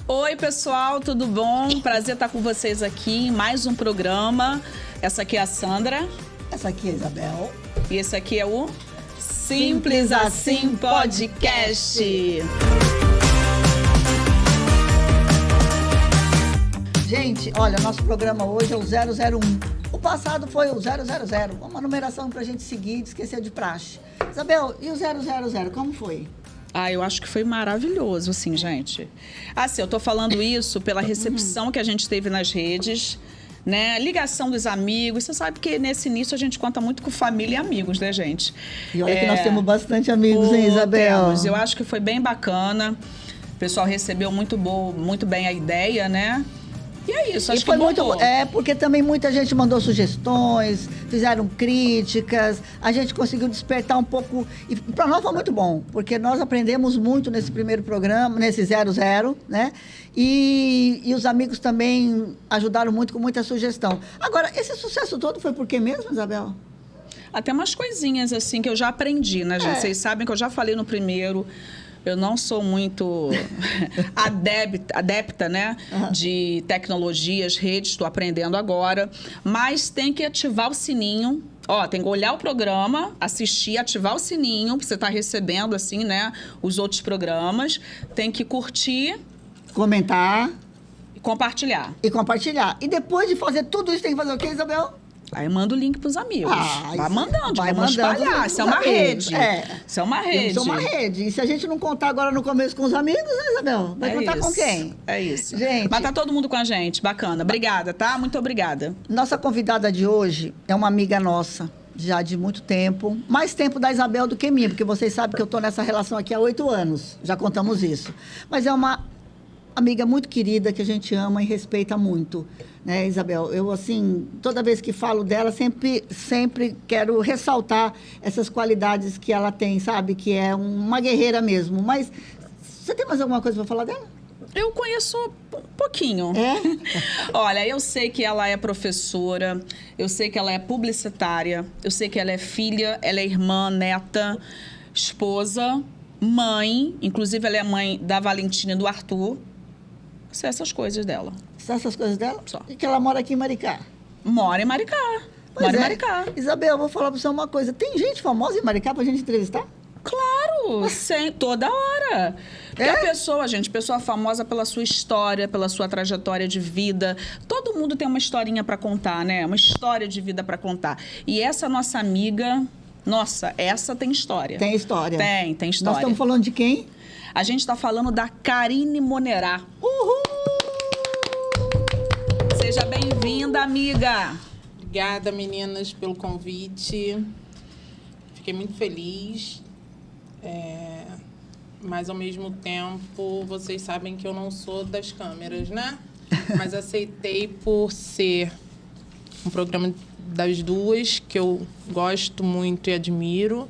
Oi, pessoal, tudo bom? Prazer estar com vocês aqui em mais um programa. Essa aqui é a Sandra. Essa aqui é a Isabel. E esse aqui é o Simples Assim Podcast. Gente, olha, nosso programa hoje é o 001. O passado foi o 000, uma numeração pra gente seguir, de esquecer de praxe. Isabel, e o 000, como foi? Eu acho que foi maravilhoso, assim, gente. Assim, eu tô falando isso pela recepção que a gente teve nas redes, né? Ligação dos amigos. Você sabe que nesse início a gente conta muito com família e amigos, né, gente? E olha que nós temos bastante amigos, hein, Isabel? Temos. Eu acho que foi bem bacana. O pessoal recebeu muito bem a ideia, né? E é isso, acho que foi porque também muita gente mandou sugestões, fizeram críticas, a gente conseguiu despertar um pouco, e para nós foi muito bom, porque nós aprendemos muito nesse primeiro programa, nesse 00, né? E os amigos também ajudaram muito com muita sugestão. Agora, esse sucesso todo foi por quê mesmo, Isabel? Até umas coisinhas assim que eu já aprendi, né, gente? Vocês sabem que eu já falei no primeiro. Eu não sou muito adepta, né, de tecnologias, redes, estou aprendendo agora. Mas tem que ativar o sininho. Tem que olhar o programa, assistir, ativar o sininho, para você estar recebendo, assim, né, os outros programas. Tem que curtir. Comentar. E compartilhar. E depois de fazer tudo isso, tem que fazer o quê, Isabel? Aí manda o link pros amigos. Vai mandando, vamos espalhar. Isso é uma rede. Isso é uma rede. Isso é uma rede. E se a gente não contar agora no começo com os amigos, né, Isabel? Vai contar com quem? É isso. Gente. Mas tá todo mundo com a gente. Bacana. Obrigada, tá? Muito obrigada. Nossa convidada de hoje é uma amiga nossa, já de muito tempo. Mais tempo da Isabel do que minha, porque vocês sabem que eu tô nessa relação aqui há 8 anos. Já contamos isso. Mas é uma amiga muito querida, que a gente ama e respeita muito. Né, Isabel? Eu, assim, toda vez que falo dela, sempre quero ressaltar essas qualidades que ela tem, sabe? Que é uma guerreira mesmo. Mas você tem mais alguma coisa para falar dela? Eu conheço um pouquinho. Olha, eu sei que ela é professora, eu sei que ela é publicitária, eu sei que ela é filha, ela é irmã, neta, esposa, mãe. Inclusive, ela é mãe da Valentina e do Arthur. Sei essas coisas dela. Essas coisas dela? Só. E que ela mora aqui em Maricá? Mora em Maricá. Mora em Maricá. Isabel, eu vou falar pra você uma coisa. Tem gente famosa em Maricá pra gente entrevistar? Claro, toda hora. Porque a pessoa famosa pela sua história, pela sua trajetória de vida. Todo mundo tem uma historinha pra contar, né? Uma história de vida pra contar. E essa nossa amiga, essa tem história. Tem história. Tem história. Nós estamos falando de quem? A gente está falando da Karine Monerá. Uhul! Seja bem-vinda, amiga. Obrigada, meninas, pelo convite. Fiquei muito feliz. Mas, ao mesmo tempo, vocês sabem que eu não sou das câmeras, né? Mas aceitei por ser um programa das duas, que eu gosto muito e admiro.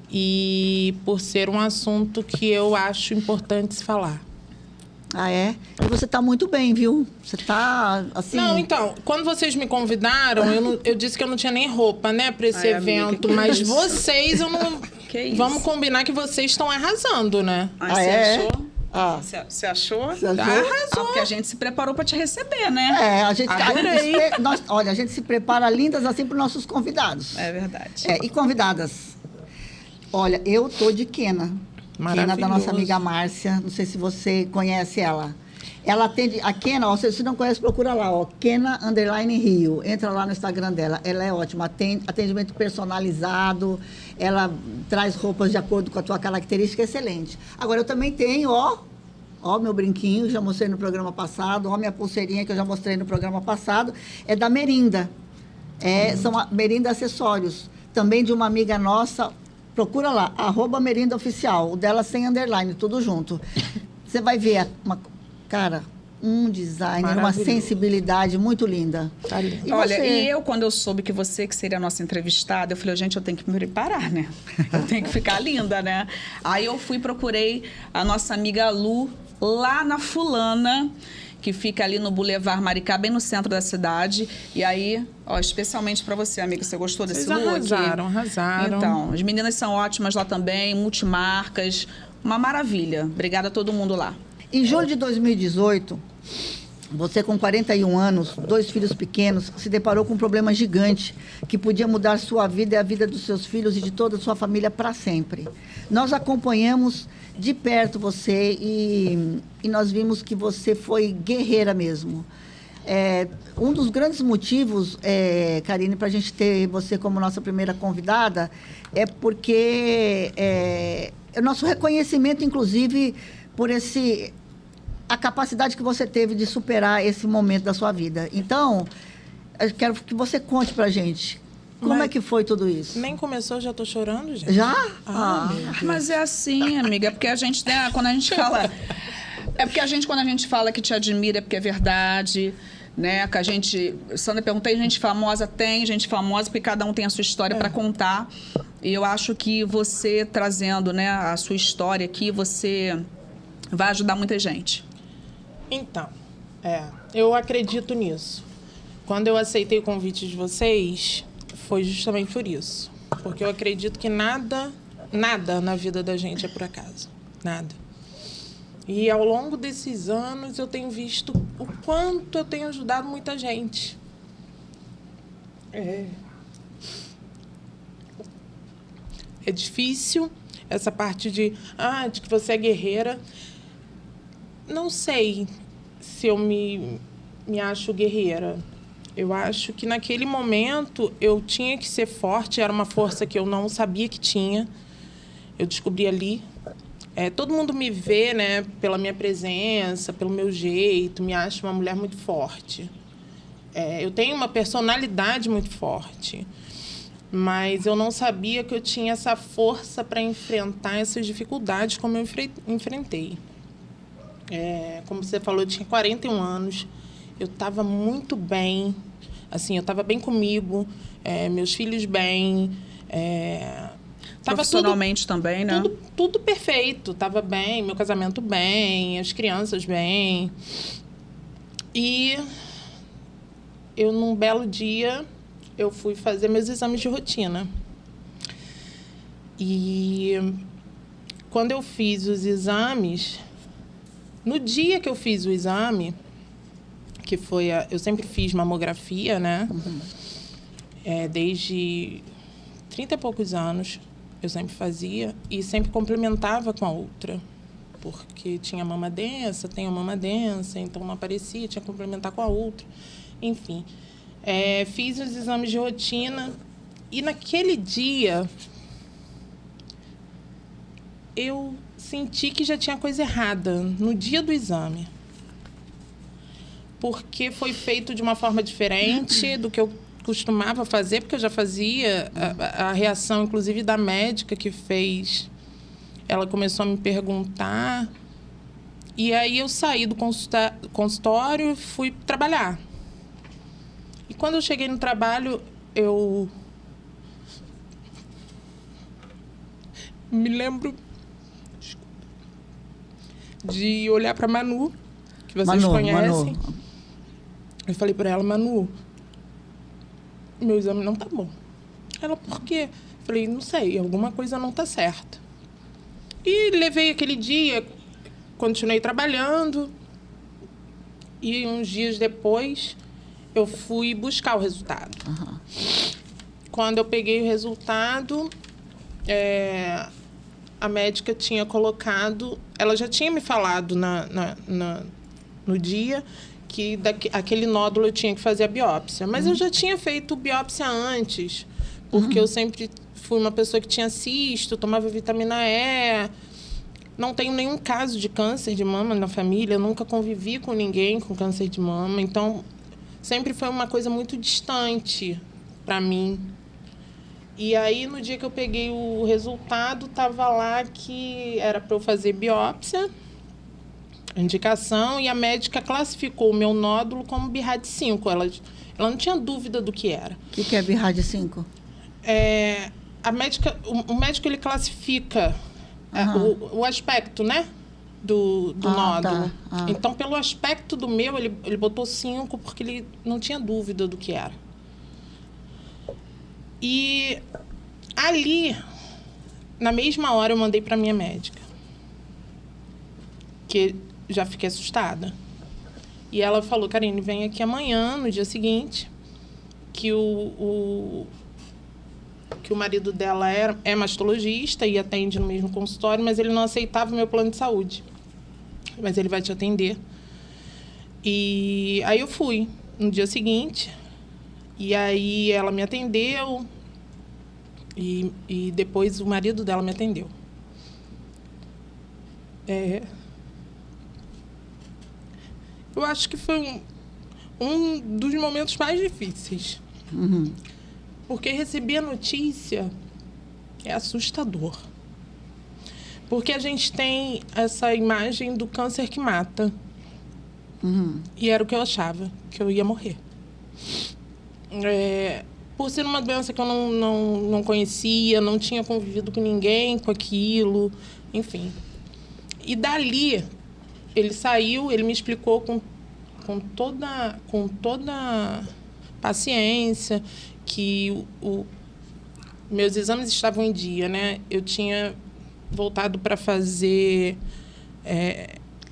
E por ser um assunto que eu acho importante se falar. E você está muito bem, viu? Você está, assim... Não, então, quando vocês me convidaram, eu disse que eu não tinha nem roupa, né, para esse evento. Amiga, mas isso? vocês, eu não... Que isso? Vamos combinar que vocês estão arrasando, né? Você achou? Você achou? Você achou? Arrasou. Porque a gente se preparou para te receber, né? A gente se prepara lindas assim para os nossos convidados. É verdade. E convidadas. Olha, eu tô de Kena. Kena da nossa amiga Márcia. Não sei se você conhece ela. Ela atende... A Kena, se não conhece, procura lá, Kena_Rio. Entra lá no Instagram dela. Ela é ótima. Atendimento personalizado. Ela traz roupas de acordo com a tua característica. Excelente. Agora, eu também tenho, meu brinquinho, já mostrei no programa passado. Minha pulseirinha, que eu já mostrei no programa passado. É da Merinda. São Merinda Acessórios. Também de uma amiga nossa... Procura lá, @merindaoficial, o dela sem underline, tudo junto. Você vai ver um design, uma sensibilidade muito linda. E olha, eu, quando eu soube que seria a nossa entrevistada, eu falei, gente, eu tenho que me preparar, né? Eu tenho que ficar linda, né? Aí eu procurei a nossa amiga Lu, lá na Fulana, que fica ali no Boulevard Maricá, bem no centro da cidade. E aí, especialmente para você, amiga, você gostou desse look? Arrasaram. Então, as meninas são ótimas lá também, multimarcas, uma maravilha. Obrigada a todo mundo lá. Em julho de 2018, você com 41 anos, 2 filhos pequenos, se deparou com um problema gigante que podia mudar sua vida e a vida dos seus filhos e de toda a sua família para sempre. Nós acompanhamos de perto você e nós vimos que você foi guerreira mesmo. Um dos grandes motivos, Karine, para a gente ter você como nossa primeira convidada, é porque o nosso reconhecimento, inclusive, por a capacidade que você teve de superar esse momento da sua vida. Então, eu quero que você conte pra gente. Como é que foi tudo isso? Nem começou, já tô chorando, gente. Já? Mas é assim, amiga, porque a gente, né, quando a gente fala... quando a gente fala que te admira, é porque é verdade, né? Que a gente... Sandra perguntou, tem gente famosa? Tem gente famosa, porque cada um tem a sua história para contar. E eu acho que você trazendo, né, a sua história aqui, você vai ajudar muita gente. Então, eu acredito nisso. Quando eu aceitei o convite de vocês, foi justamente por isso. Porque eu acredito que nada na vida da gente é por acaso. Nada. E ao longo desses anos, eu tenho visto o quanto eu tenho ajudado muita gente. É difícil essa parte de que você é guerreira. Não sei se eu me acho guerreira. Eu acho que naquele momento eu tinha que ser forte, era uma força que eu não sabia que tinha. Eu descobri ali. Todo mundo me vê, né, pela minha presença, pelo meu jeito, me acha uma mulher muito forte. Eu tenho uma personalidade muito forte, mas eu não sabia que eu tinha essa força para enfrentar essas dificuldades como eu enfrentei. Como você falou, eu tinha 41 anos, eu estava muito bem, assim, eu estava bem comigo, meus filhos bem, profissionalmente também, né? Tudo perfeito, estava bem, meu casamento bem, as crianças bem. E eu, num belo dia, eu fui fazer meus exames de rotina. E quando eu fiz os exames... No dia que eu fiz o exame, que foi eu sempre fiz mamografia, né? Uhum. Desde 30 e poucos anos, eu sempre fazia e sempre complementava com a outra. Porque tinha mama densa, tem a mama densa, então não aparecia, tinha que complementar com a outra. Enfim, fiz os exames de rotina e naquele dia eu senti que já tinha coisa errada no dia do exame. Porque foi feito de uma forma diferente do que eu costumava fazer, porque eu já fazia. A reação, inclusive, da médica que fez, ela começou a me perguntar. E aí eu saí do consultório e fui trabalhar. E quando eu cheguei no trabalho, eu me lembro de olhar para Manu, que vocês conhecem. Manu. Eu falei para ela, Manu, meu exame não tá bom. Ela, por quê? Eu falei, não sei, alguma coisa não tá certa. E levei aquele dia, continuei trabalhando. E uns dias depois, eu fui buscar o resultado. Uhum. Quando eu peguei o resultado, a médica tinha colocado... Ela já tinha me falado no dia que aquele nódulo eu tinha que fazer a biópsia. Mas eu já tinha feito biópsia antes, porque eu sempre fui uma pessoa que tinha cisto, tomava vitamina E. Não tenho nenhum caso de câncer de mama na família, eu nunca convivi com ninguém com câncer de mama. Então, sempre foi uma coisa muito distante para mim. E aí, no dia que eu peguei o resultado, estava lá que era para eu fazer biópsia, indicação, e a médica classificou o meu nódulo como BIRAD 5. Ela não tinha dúvida do que era. O que é BIRAD 5? O médico, ele classifica o aspecto, né, do nódulo. Tá. Então, pelo aspecto do meu, ele botou 5, porque ele não tinha dúvida do que era. E ali, na mesma hora, eu mandei para minha médica. Que já fiquei assustada. E ela falou, Karine, vem aqui amanhã, no dia seguinte, que o marido dela é mastologista e atende no mesmo consultório, mas ele não aceitava o meu plano de saúde. Mas ele vai te atender. E aí eu fui no dia seguinte, e aí ela me atendeu, e depois o marido dela me atendeu. Eu acho que foi um dos momentos mais difíceis. Uhum. Porque receber a notícia é assustador. Porque a gente tem essa imagem do câncer que mata. Uhum. E era o que eu achava, que eu ia morrer. Por ser uma doença que eu não conhecia, não tinha convivido com ninguém com aquilo, enfim. E dali, ele saiu, ele me explicou com toda paciência que meus exames estavam em dia, né? Eu tinha voltado para fazer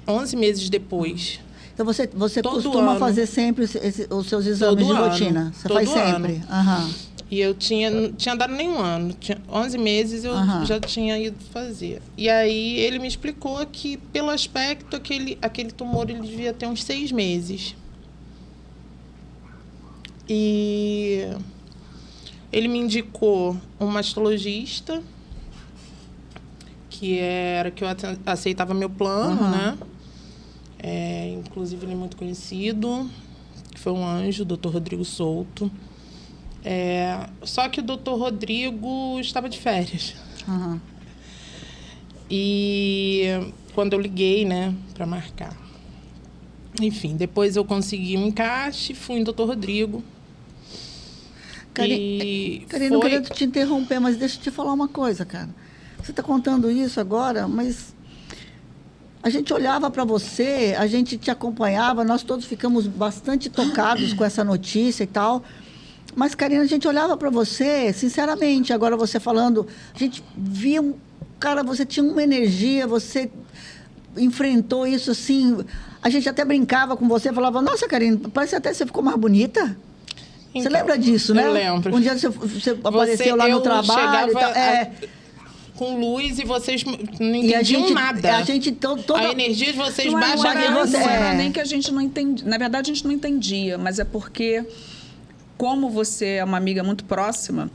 11 meses depois. Então, você Todo costuma ano. fazer sempre os seus exames Todo de ano. rotina? Você Todo faz sempre? Aham. E eu não tinha dado nenhum ano. 11 meses eu já tinha ido fazer. E aí ele me explicou que, pelo aspecto, aquele tumor ele devia ter uns 6 meses. E ele me indicou um mastologista, que eu aceitava meu plano, né? Inclusive, ele é muito conhecido, que foi um anjo, o Dr. Rodrigo Souto. Só que o Dr. Rodrigo estava de férias. Uhum. E quando eu liguei, né, para marcar. Enfim, depois eu consegui um encaixe, fui no Dr. Rodrigo. Karine, não queria te interromper, mas deixa eu te falar uma coisa, cara. Você está contando isso agora, mas a gente olhava para você, a gente te acompanhava, nós todos ficamos bastante tocados com essa notícia e tal. Mas, Karine, a gente olhava para você, sinceramente, agora você falando, a gente via, cara, você tinha uma energia, você enfrentou isso assim. A gente até brincava com você, falava, nossa, Karine, parece até que você ficou mais bonita. Então, você lembra disso, né? Eu lembro. Um dia você apareceu lá no trabalho. Com luz e vocês não entendiam nada. A energia de vocês baixava. Não era nem que a gente não entendia. Na verdade, a gente não entendia, mas é porque, como você é uma amiga muito próxima,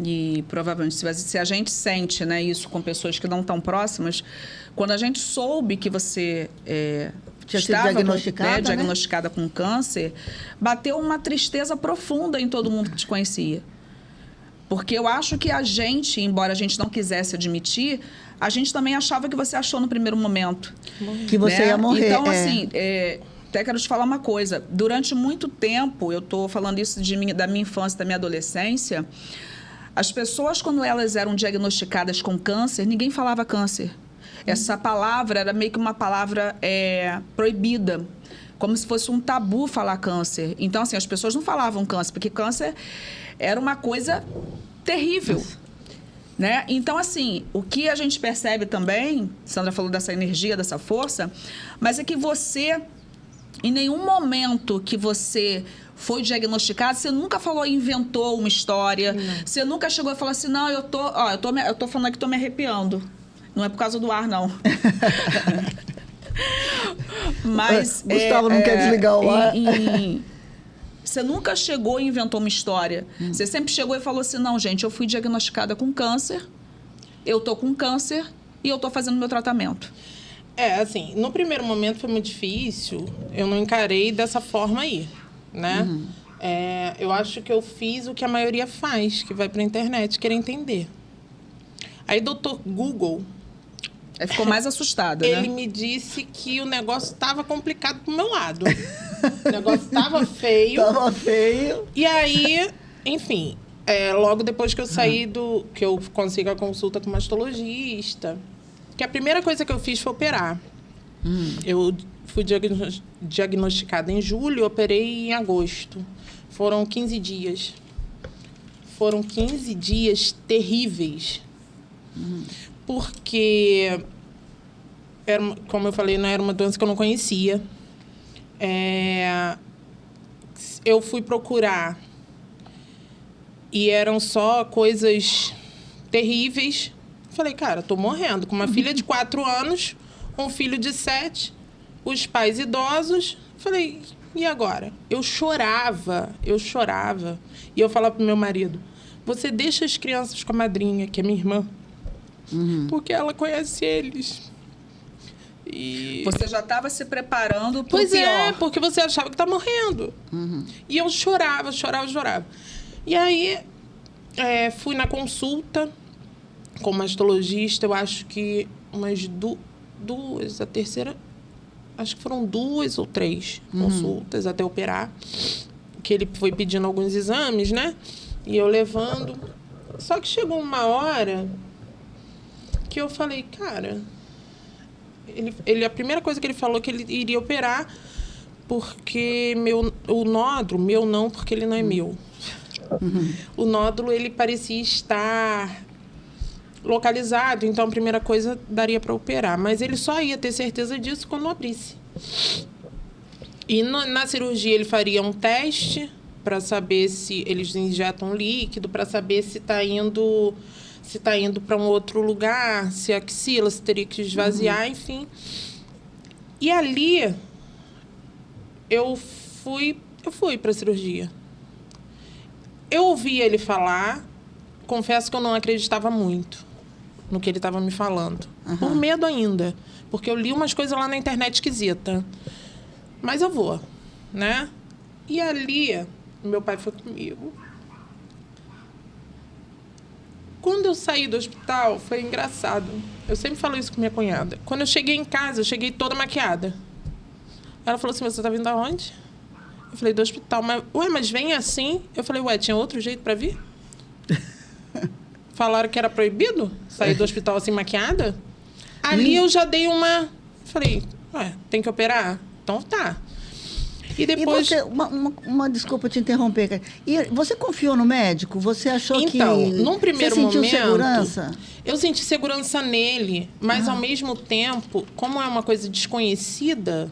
e provavelmente se a gente sente, né, isso com pessoas que não estão próximas, quando a gente soube que você estava diagnosticada com câncer, bateu uma tristeza profunda em todo mundo que te conhecia. Porque eu acho que a gente, embora a gente não quisesse admitir, a gente também achava que você achou no primeiro momento. Que você ia morrer. Então, assim, até quero te falar uma coisa. Durante muito tempo, eu estou falando isso da minha infância, da minha adolescência, as pessoas, quando elas eram diagnosticadas com câncer, ninguém falava câncer. Essa palavra era meio que uma palavra proibida, como se fosse um tabu falar câncer. Então, assim, as pessoas não falavam câncer, porque câncer era uma coisa terrível, né? Então, assim, o que a gente percebe também, Sandra falou dessa energia, dessa força, mas é que você, em nenhum momento que você foi diagnosticado, você nunca falou, inventou uma história, você nunca chegou e falou assim, não, eu tô falando aqui, tô me arrepiando. Não é por causa do ar, não. Mas Gustavo não quer desligar o ar. Você nunca chegou e inventou uma história. Você sempre chegou e falou assim, não, gente, eu fui diagnosticada com câncer, eu tô com câncer e eu tô fazendo meu tratamento. Assim, no primeiro momento foi muito difícil, eu não encarei dessa forma aí, né? Eu acho que eu fiz o que a maioria faz, que vai pra internet, querer entender. Aí, doutor Google... ficou mais assustada, Ele me disse que o negócio estava complicado pro meu lado. O negócio estava feio. Estava feio. E aí, enfim, logo depois que eu saí que eu consegui a consulta com o mastologista, que a primeira coisa que eu fiz foi operar. Eu fui diagnosticada em julho, operei em agosto. Foram 15 dias. Foram 15 dias terríveis. Porque como eu falei, não era uma doença que eu não conhecia. Eu fui procurar e eram só coisas terríveis. Falei, cara, tô morrendo. Com uma filha de 4 anos, um filho de 7, os pais idosos. Falei, e agora? Eu chorava. E eu falava pro meu marido, você deixa as crianças com a madrinha, que é minha irmã, porque ela conhece eles. E... Você já estava se preparando para o Pois pior. é, porque você achava que tá morrendo. E eu chorava. E aí, fui na consulta com o mastologista, eu acho que umas duas, a terceira, acho que foram 2 ou 3 consultas até operar, que ele foi pedindo alguns exames, né? E eu levando. Só que chegou uma hora que eu falei, cara... a primeira coisa que ele falou que ele iria operar porque o nódulo, meu não, porque ele não é meu. O nódulo, ele parecia estar localizado, então a primeira coisa daria para operar. Mas ele só ia ter certeza disso quando abrisse. E na cirurgia ele faria um teste para saber se eles injetam líquido, para saber se está indo para um outro lugar, se a axila, se teria que esvaziar, enfim. E ali eu fui para a cirurgia. Eu ouvi ele falar, confesso que eu não acreditava muito no que ele estava me falando. Por medo ainda, porque eu li umas coisas lá na internet esquisita. Mas eu vou, né? E ali, meu pai foi comigo. Quando eu saí do hospital, foi engraçado. Eu sempre falo isso com minha cunhada. Quando eu cheguei em casa, eu cheguei toda maquiada. Ela falou assim, você tá vindo aonde? Eu falei, do hospital. Mas vem assim? Eu falei, tinha outro jeito para vir? Falaram que era proibido sair do hospital assim maquiada? Ali eu já dei uma... Falei, tem que operar? Então tá. E depois... E você, uma desculpa te interromper, cara. E você confiou no médico? Você achou que... Então, num primeiro momento... Você sentiu segurança? Eu senti segurança nele, mas ao mesmo tempo, como é uma coisa desconhecida,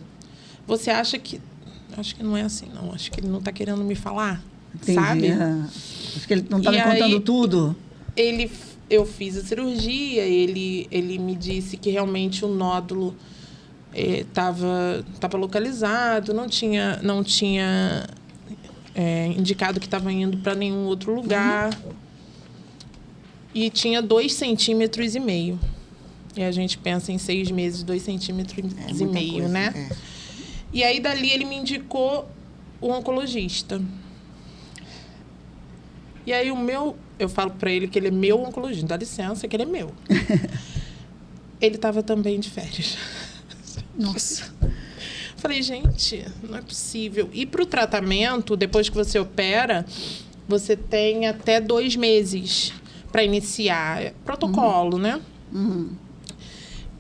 você acha que... Acho que não é assim, não. Acho que ele não está querendo me falar, Entendi. sabe? Acho que ele não está me contando tudo. Eu fiz a cirurgia, ele me disse que realmente o nódulo estava localizado, não tinha indicado que estava indo para nenhum outro lugar. E tinha 2,5 centímetros. E a gente pensa em 6 meses, 2,5 centímetros, né? E aí, dali, ele me indicou o oncologista. E aí, eu falo para ele que ele é meu oncologista. Dá licença, que ele é meu. Ele estava também de férias. Nossa. Falei, gente, não é possível. E para o tratamento, depois que você opera, você tem até 2 meses para iniciar. Protocolo, né?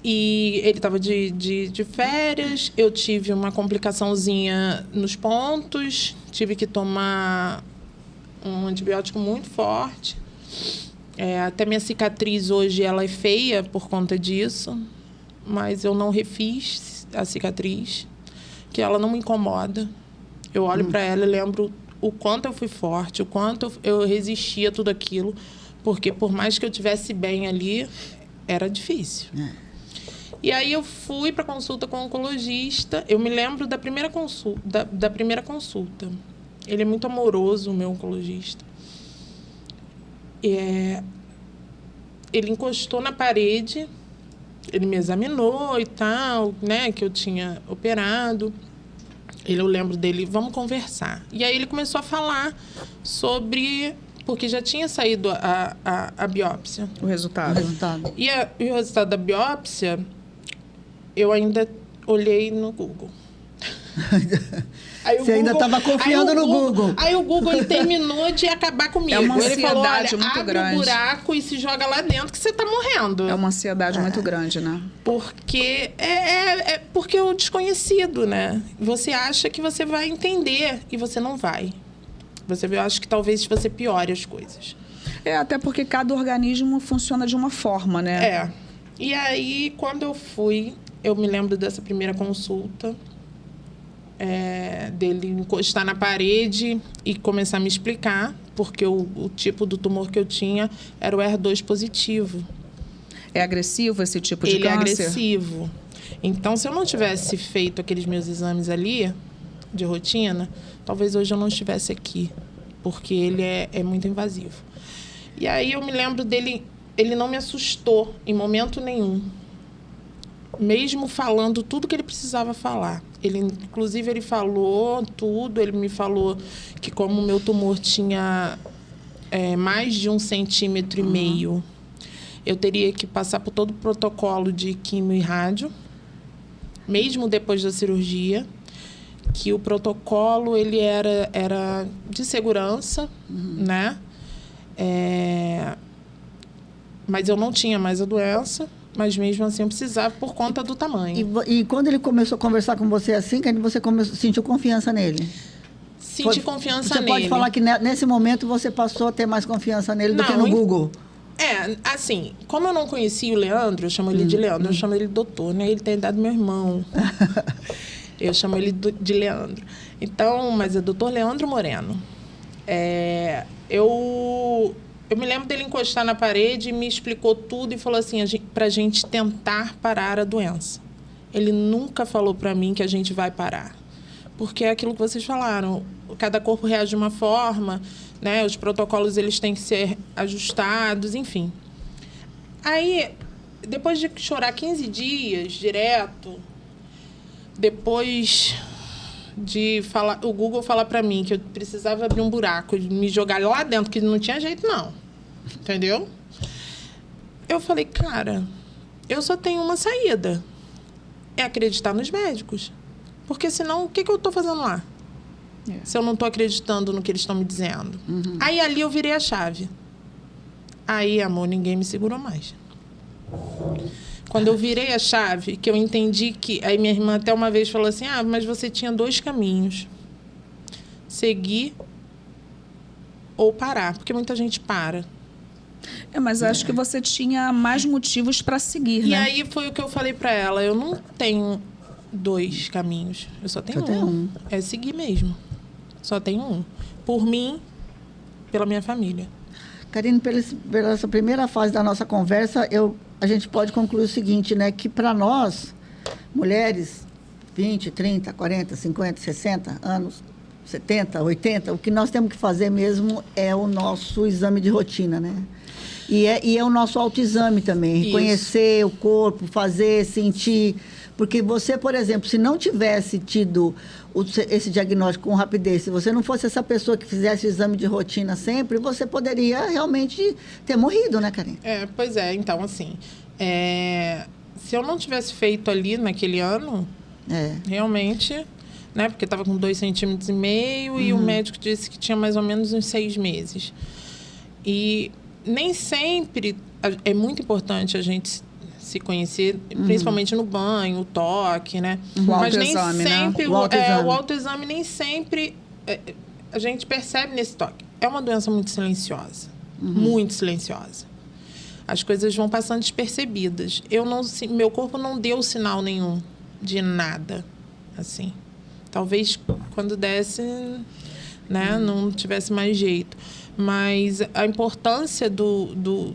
E ele estava de férias, eu tive uma complicaçãozinha nos pontos, tive que tomar um antibiótico muito forte. Até minha cicatriz hoje ela é feia por conta disso, mas eu não refiz a cicatriz, que ela não me incomoda. Eu olho para ela e lembro o quanto eu fui forte, o quanto eu resisti a tudo aquilo, porque por mais que eu estivesse bem ali, era difícil. E aí eu fui para consulta com o oncologista. Eu me lembro da primeira consulta. Ele é muito amoroso, o meu oncologista. Ele encostou na parede, ele me examinou e tal, né, que eu tinha operado. Eu lembro dele, vamos conversar. E aí ele começou a falar sobre... Porque já tinha saído a biópsia. O resultado. E o resultado da biópsia... Eu ainda olhei no Google. Você ainda estava confiando no Google. Aí o Google ele terminou de acabar comigo. É uma ele falou, ansiedade muito abre grande. Um buraco e se joga lá dentro que você está morrendo. É uma ansiedade muito grande, né? Porque porque é o desconhecido, né? Você acha que você vai entender e você não vai. Eu acho que talvez você piore as coisas. Até porque cada organismo funciona de uma forma, né? E aí, quando eu fui, eu me lembro dessa primeira consulta, dele encostar na parede e começar a me explicar, porque o tipo do tumor que eu tinha era o HER2 positivo. É agressivo esse tipo de câncer? Ele é agressivo. Então, se eu não tivesse feito aqueles meus exames ali, de rotina, talvez hoje eu não estivesse aqui, porque ele é muito invasivo. E aí eu me lembro dele, ele não me assustou em momento nenhum, mesmo falando tudo que ele precisava falar. Inclusive, ele falou tudo, ele me falou que como o meu tumor tinha mais de 1,5 centímetros, eu teria que passar por todo o protocolo de quimio e rádio, mesmo depois da cirurgia, que o protocolo ele era de segurança, né? Mas eu não tinha mais a doença, mas mesmo assim eu precisava por conta do tamanho. E quando ele começou a conversar com você assim, que você sentiu confiança nele? Senti confiança nele. Você pode falar que nesse momento você passou a ter mais confiança nele do que no Google? Assim, como eu não conhecia o Leandro, eu chamo ele de Leandro, eu chamo ele de doutor, né? Ele tem a idade do meu irmão. Eu chamo ele de Leandro. Então, mas é doutor Leandro Moreno. Eu me lembro dele encostar na parede e me explicou tudo e falou assim, pra gente tentar parar a doença. Ele nunca falou pra mim que a gente vai parar. Porque é aquilo que vocês falaram, cada corpo reage de uma forma, né? Os protocolos eles têm que ser ajustados, enfim. Aí, depois de chorar 15 dias direto, depois de o Google falar para mim que eu precisava abrir um buraco, me jogar lá dentro, que não tinha jeito não, entendeu? Eu falei, cara, eu só tenho uma saída, é acreditar nos médicos. Porque senão, o que eu estou fazendo lá? Se eu não estou acreditando no que eles estão me dizendo. Aí, ali, eu virei a chave. Aí, amor, ninguém me segurou mais. Quando eu virei a chave, que eu entendi que... Aí, minha irmã até uma vez falou assim, mas você tinha 2 caminhos. Seguir ou parar. Porque muita gente para. Mas acho que você tinha mais motivos para seguir, né? E aí, foi o que eu falei para ela. Eu não tenho 2 caminhos. Eu só tenho um. É seguir mesmo. Só tenho um. Por mim, pela minha família. Karine, pela essa primeira fase da nossa conversa, a gente pode concluir o seguinte, né? Que para nós, mulheres, 20, 30, 40, 50, 60 anos, 70, 80, o que nós temos que fazer mesmo é o nosso exame de rotina, né? E é o nosso autoexame também. Reconhecer o corpo, fazer, sentir... Porque você, por exemplo, se não tivesse tido esse diagnóstico com rapidez, se você não fosse essa pessoa que fizesse o exame de rotina sempre, você poderia realmente ter morrido, né, Karine? Pois é. Então, assim, se eu não tivesse feito ali naquele ano, realmente, né, porque estava com 2,5 centímetros e o médico disse que tinha mais ou menos uns 6 meses. E nem sempre é muito importante a gente se conhecer, principalmente no banho, o toque, né? Mas nem sempre, né? O autoexame nem sempre a gente percebe nesse toque. É uma doença muito silenciosa, muito silenciosa. As coisas vão passando despercebidas. Meu corpo não deu sinal nenhum de nada, assim. Talvez quando desse, né, não tivesse mais jeito. Mas a importância do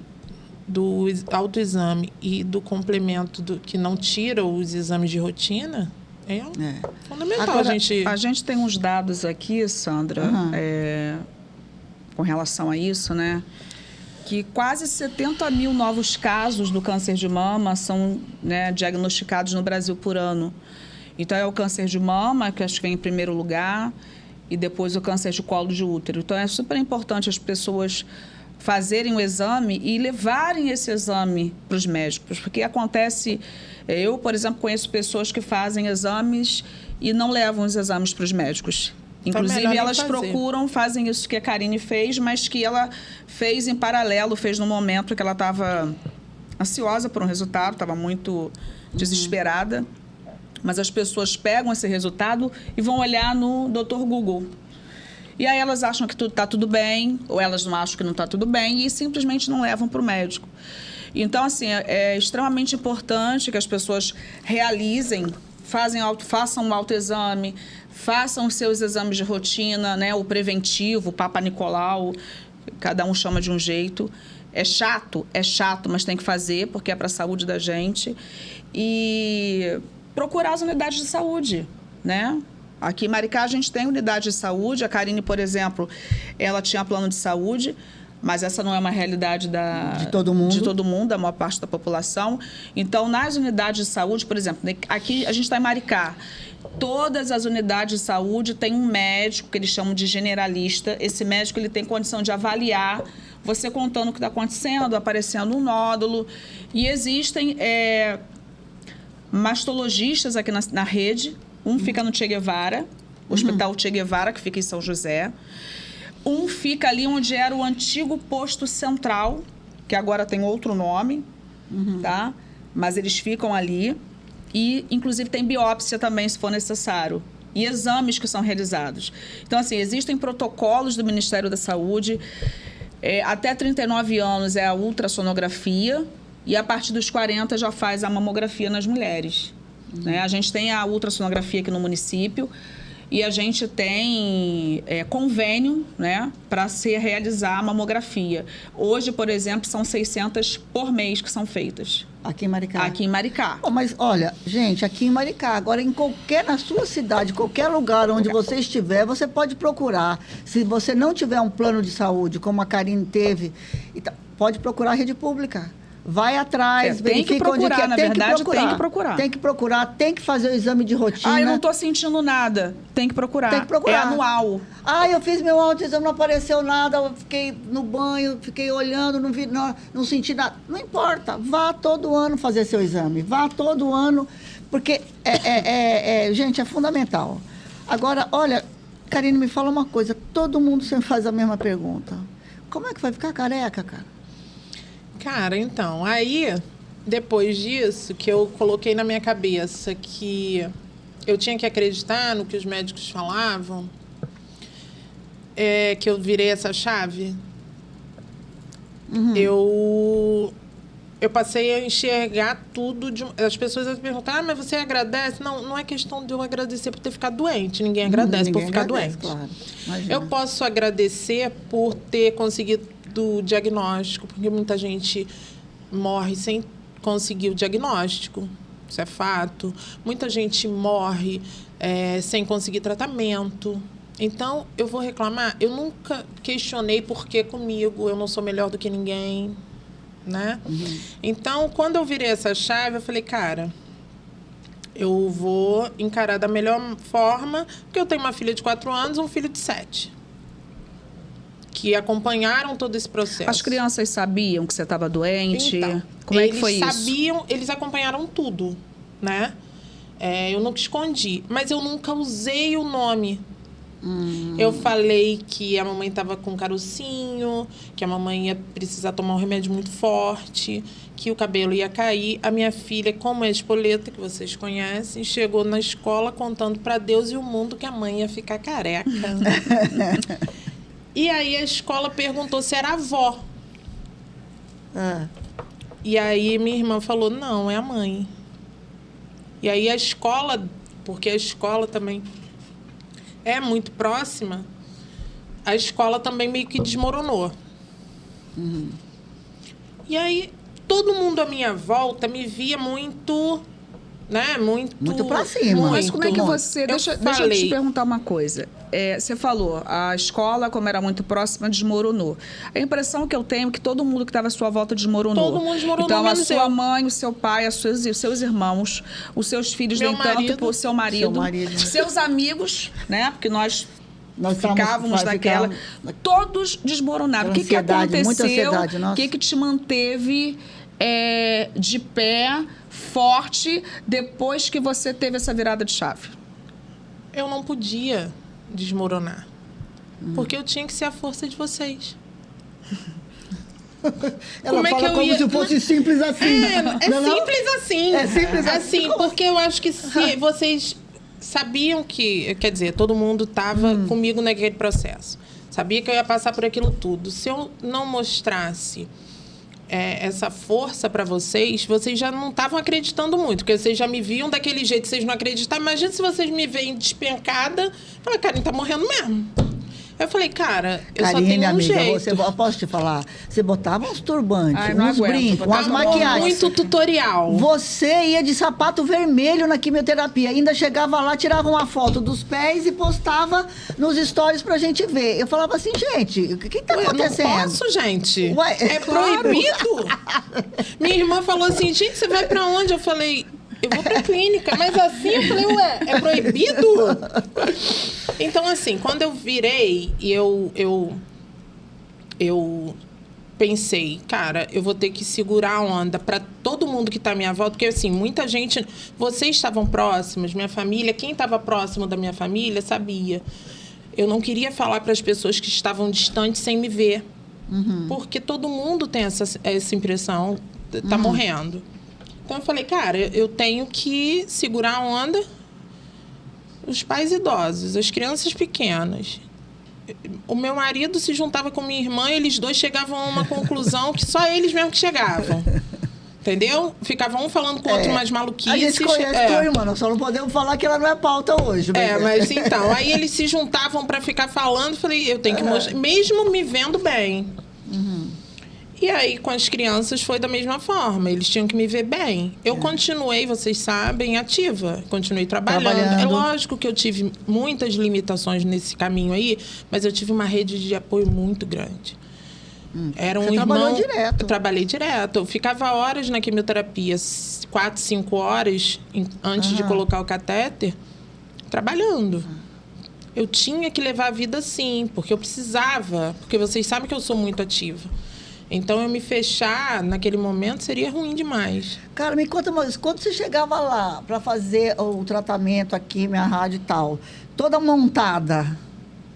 autoexame e do complemento que não tira os exames de rotina é fundamental. Agora, a gente tem uns dados aqui, Sandra, com relação a isso, né? Que quase 70 mil novos casos do câncer de mama são, né, diagnosticados no Brasil por ano. Então, é o câncer de mama, que acho que vem em primeiro lugar, e depois o câncer de colo de útero. Então, é super importante as pessoas fazerem o exame e levarem esse exame para os médicos. Porque acontece... Eu, por exemplo, conheço pessoas que fazem exames e não levam os exames para os médicos. Inclusive, elas fazem isso que a Karine fez, mas que ela fez em paralelo, fez no momento que ela estava ansiosa por um resultado, estava muito desesperada. Mas as pessoas pegam esse resultado e vão olhar no Dr. Google. E aí elas acham que está tudo bem, ou elas não acham que não está tudo bem, e simplesmente não levam para o médico. Então, assim, é extremamente importante que as pessoas realizem, façam um autoexame, façam os seus exames de rotina, né? O preventivo, o Papa Nicolau, cada um chama de um jeito. É chato, mas tem que fazer, porque é para a saúde da gente. E procurar as unidades de saúde, né? Aqui em Maricá a gente tem unidade de saúde. A Karine, por exemplo, ela tinha plano de saúde, mas essa não é uma realidade de todo mundo, da maior parte da população. Então, nas unidades de saúde, por exemplo, aqui a gente está em Maricá, todas as unidades de saúde têm um médico, que eles chamam de generalista. Esse médico ele tem condição de avaliar você contando o que está acontecendo, aparecendo um nódulo. E existem mastologistas aqui na rede. Um fica no Che Guevara, o Hospital Che Guevara, que fica em São José. Um fica ali onde era o antigo posto central, que agora tem outro nome, tá? Mas eles ficam ali. E, inclusive, tem biópsia também, se for necessário. E exames que são realizados. Então, assim, existem protocolos do Ministério da Saúde. Até 39 anos é a ultrassonografia. E, a partir dos 40, já faz a mamografia nas mulheres. Né? A gente tem a ultrassonografia aqui no município. E a gente tem convênio, né, para se realizar a mamografia. Hoje, por exemplo, são 600 por mês que são feitas. Aqui em Maricá? Aqui em Maricá. Oh, mas, olha, gente, aqui em Maricá, agora na sua cidade, qualquer lugar onde você estiver, você pode procurar. Se você não tiver um plano de saúde, como a Karine teve, pode procurar a rede pública. Vai atrás, verifica onde quer. Tem que procurar. Tem que procurar, tem que fazer o exame de rotina. Eu não estou sentindo nada. Tem que procurar. Tem que procurar. É anual. Eu fiz meu autoexame, não apareceu nada, eu fiquei no banho, fiquei olhando, não vi, não senti nada. Não importa, vá todo ano fazer seu exame. Vá todo ano, porque, gente, é fundamental. Agora, olha, Karine, me fala uma coisa. Todo mundo sempre faz a mesma pergunta. Como é que vai ficar careca, cara? Cara, então, aí, depois disso, que eu coloquei na minha cabeça que eu tinha que acreditar no que os médicos falavam, que eu virei essa chave, eu passei a enxergar tudo. As pessoas perguntam, mas você agradece? Não é questão de eu agradecer por ter ficado doente. Ninguém agradece por ficar doente. Claro. Eu posso agradecer por ter conseguido o diagnóstico, porque muita gente morre sem conseguir o diagnóstico. Isso é fato. Muita gente morre sem conseguir tratamento. Então, eu vou reclamar? Eu nunca questionei por que comigo, eu não sou melhor do que ninguém, né? Então, quando eu virei essa chave, eu falei, cara, eu vou encarar da melhor forma, porque eu tenho uma filha de 4 anos e um filho de 7. Que acompanharam todo esse processo. As crianças sabiam que você estava doente? Então, como é que foi isso? Eles sabiam, eles acompanharam tudo, né? Eu nunca escondi, mas eu nunca usei o nome. Eu falei que a mamãe estava com carocinho, que a mamãe ia precisar tomar um remédio muito forte, que o cabelo ia cair. A minha filha, como é espoleta, que vocês conhecem, chegou na escola contando para Deus e o mundo que a mãe ia ficar careca. E aí a escola perguntou se era a avó. E aí minha irmã falou, não, é a mãe. E aí a escola, porque a escola também é muito próxima, a escola também meio que desmoronou. E aí todo mundo à minha volta me via muito, né? Muito pra cima. Mas como é que você... Deixa eu te perguntar uma coisa. Você falou, a escola, como era muito próxima, desmoronou. A impressão que eu tenho é que todo mundo que estava à sua volta desmoronou. Todo mundo desmoronou. Então, a sua mãe, o seu pai, os seus irmãos, os seus filhos, nem tanto, o seu marido, seus amigos, né? Porque nós ficávamos naquela... Todos desmoronaram. O que aconteceu? O que te manteve de pé, forte, depois que você teve essa virada de chave? Eu não podia desmoronar. Porque eu tinha que ser a força de vocês. Ela fala como se fosse simples assim. Simples assim. É simples assim. Porque eu acho que se vocês sabiam que... Quer dizer, todo mundo estava comigo naquele processo. Sabia que eu ia passar por aquilo tudo. Se eu não mostrasse essa força para vocês já não estavam acreditando muito, porque vocês já me viam daquele jeito, vocês não acreditavam. Imagina se vocês me veem despencada, fala, Karine, tá morrendo mesmo. Eu falei, cara, eu Karine, só tenho um amiga, jeito. eu posso te falar? Você botava uns turbantes, uns aguento, brincos, umas maquiagens. Muito tutorial. Você ia de sapato vermelho na quimioterapia. Ainda chegava lá, tirava uma foto dos pés e postava nos stories pra gente ver. Eu falava assim, gente, o que tá acontecendo? Não posso, gente. Ué, é proibido. Minha irmã falou assim, gente, você vai pra onde? Eu falei, eu vou pra clínica. Mas assim, eu falei, ué, é proibido? Então, assim, quando eu virei e eu pensei, cara, eu vou ter que segurar a onda para todo mundo que está à minha volta, porque, assim, muita gente... Vocês estavam próximos, minha família, quem estava próximo da minha família sabia. Eu não queria falar para as pessoas que estavam distantes sem me ver, porque todo mundo tem essa impressão, tá morrendo. Então, eu falei, cara, eu tenho que segurar a onda. Os pais idosos, as crianças pequenas. O meu marido se juntava com minha irmã e eles dois chegavam a uma conclusão que só eles mesmo que chegavam. Entendeu? Ficavam um falando com o outro mais maluquices. A gente conhece tua irmã, nós só não podemos falar que ela não é pauta hoje. Mas então, aí eles se juntavam para ficar falando, falei, eu tenho que mostrar, mesmo me vendo bem. E aí, com as crianças, foi da mesma forma. Eles tinham que me ver bem. Eu continuei, vocês sabem, ativa. Continuei trabalhando. É lógico que eu tive muitas limitações nesse caminho aí, mas eu tive uma rede de apoio muito grande. Era um Você irmão... trabalhou direto. Eu trabalhei direto. Eu ficava horas na quimioterapia, 4, 5 horas, antes de colocar o catéter, trabalhando. Eu tinha que levar a vida assim, porque eu precisava. Porque vocês sabem que eu sou muito ativa. Então, eu me fechar naquele momento seria ruim demais. Cara, me conta, mas quando você chegava lá para fazer o tratamento aqui, minha rádio e tal, toda montada,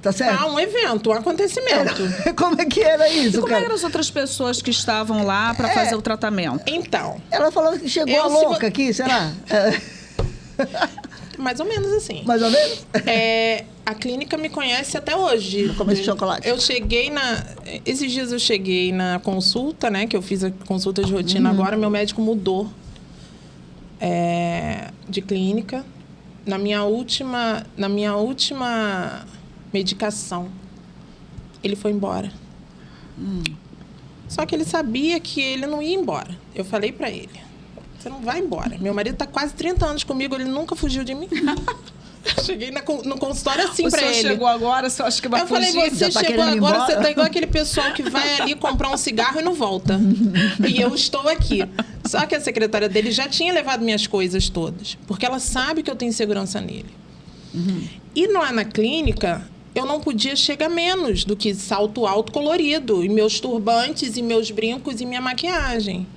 tá certo? Um evento, um acontecimento. Como é que era isso, E como cara? eram as outras pessoas que estavam lá para fazer o tratamento? Então... Ela falou que chegou a louca aqui, será? Mais ou menos assim. Mais ou menos? A clínica me conhece até hoje. Como esse chocolate. Eu cheguei Esses dias eu cheguei na consulta, né? Que eu fiz a consulta de rotina agora. Meu médico mudou de clínica. Na minha última medicação, ele foi embora. Só que ele sabia que ele não ia embora. Eu falei pra ele, você não vai embora. Meu marido tá quase 30 anos comigo, ele nunca fugiu de mim. Cheguei no consultório assim pra ele. O senhor chegou agora, você acha que vai fugir? Eu falei, você chegou agora, você tá igual aquele pessoal que vai ali comprar um cigarro e não volta. E eu estou aqui. Só que a secretária dele já tinha levado minhas coisas todas. Porque ela sabe que eu tenho segurança nele. E lá na clínica, eu não podia chegar menos do que salto alto colorido. E meus turbantes, e meus brincos, e minha maquiagem.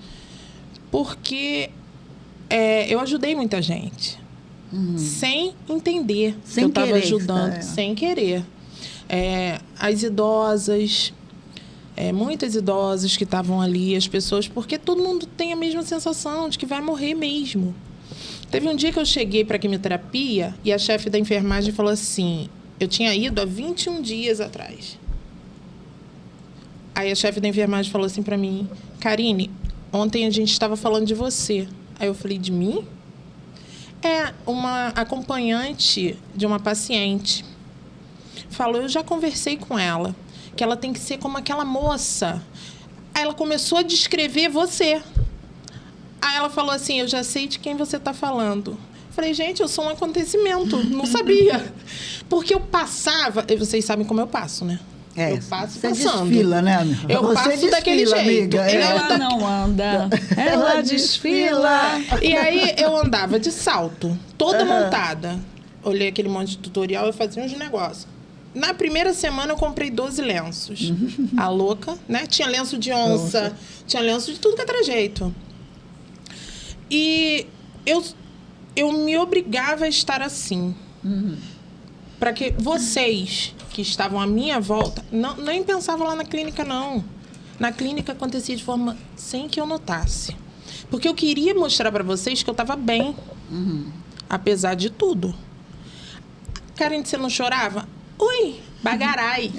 Porque eu ajudei muita gente. Sem entender que eu estava ajudando, sem querer. As idosas, muitas idosas que estavam ali, as pessoas, porque todo mundo tem a mesma sensação de que vai morrer mesmo. Teve um dia que eu cheguei para a quimioterapia e a chefe da enfermagem falou assim, eu tinha ido há 21 dias atrás. Aí a chefe da enfermagem falou assim para mim, Karine, ontem a gente estava falando de você. Aí eu falei, de mim? Uma acompanhante de uma paciente falou, eu já conversei com ela, que ela tem que ser como aquela moça. Aí ela começou a descrever você. Aí ela falou assim, eu já sei de quem você está falando. Falei, gente, eu sou um acontecimento, não sabia. Porque eu passava, vocês sabem como eu passo, né? Eu passo você passando. Desfila, né? Eu você passo desfila, daquele jeito. Amiga. Ela não anda, ela desfila. E aí eu andava de salto, toda montada. Olhei aquele monte de tutorial e fazia uns negócios. Na primeira semana eu comprei 12 lenços. A louca, né? Tinha lenço de onça, tinha lenço de tudo que era jeito. E eu me obrigava a estar assim. Para que vocês que estavam à minha volta, nem pensavam lá na clínica, não. Na clínica acontecia de forma sem que eu notasse. Porque eu queria mostrar para vocês que eu estava bem. Apesar de tudo. Karine, você não chorava? Oi, Bagarai.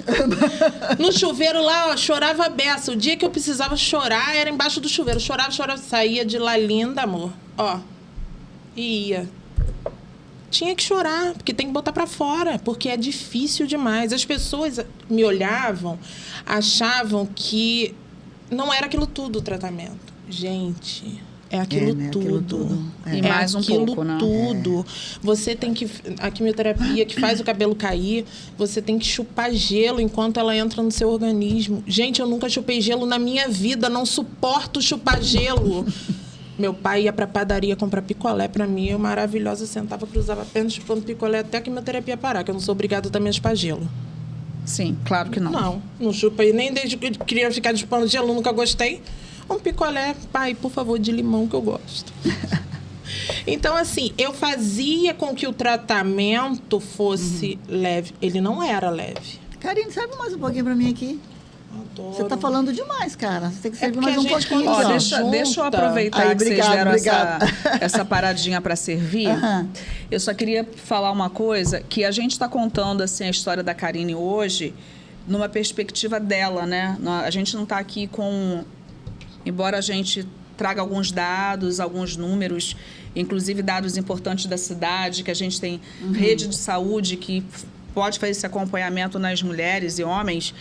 No chuveiro lá, ó, chorava a beça. O dia que eu precisava chorar era embaixo do chuveiro. Chorava, saía de lá linda, amor. Ó, e ia. Tinha que chorar, porque tem que botar pra fora, porque é difícil demais. As pessoas me olhavam, achavam que não era aquilo tudo o tratamento. Gente, é aquilo tudo. E mais um pouco, né? Tudo. Você tem que... A quimioterapia que faz o cabelo cair, você tem que chupar gelo enquanto ela entra no seu organismo. Gente, eu nunca chupei gelo na minha vida, não suporto chupar gelo. Meu pai ia pra padaria comprar picolé pra mim, eu maravilhosa sentava, cruzava a perna, chupando picolé até a quimioterapia parar, que eu não sou obrigada também a chupar gelo. Sim, claro que não. Não chupei, nem desde que eu queria ficar chupando gelo, nunca gostei. Um picolé, pai, por favor, de limão, que eu gosto. Então, assim, eu fazia com que o tratamento fosse leve. Ele não era leve. Karine, serve mais um pouquinho pra mim aqui. Adoro. Você tá falando demais, cara. Você tem que servir mais porque um a gente pouquinho. Ó, quando deixa eu aproveitar Aí, que vocês obrigado, deram obrigado. essa paradinha para servir. Eu só queria falar uma coisa, que a gente está contando assim, a história da Karine hoje numa perspectiva dela, né? A gente não está aqui com... Embora a gente traga alguns dados, alguns números, inclusive dados importantes da cidade, que a gente tem rede de saúde que pode fazer esse acompanhamento nas mulheres e homens...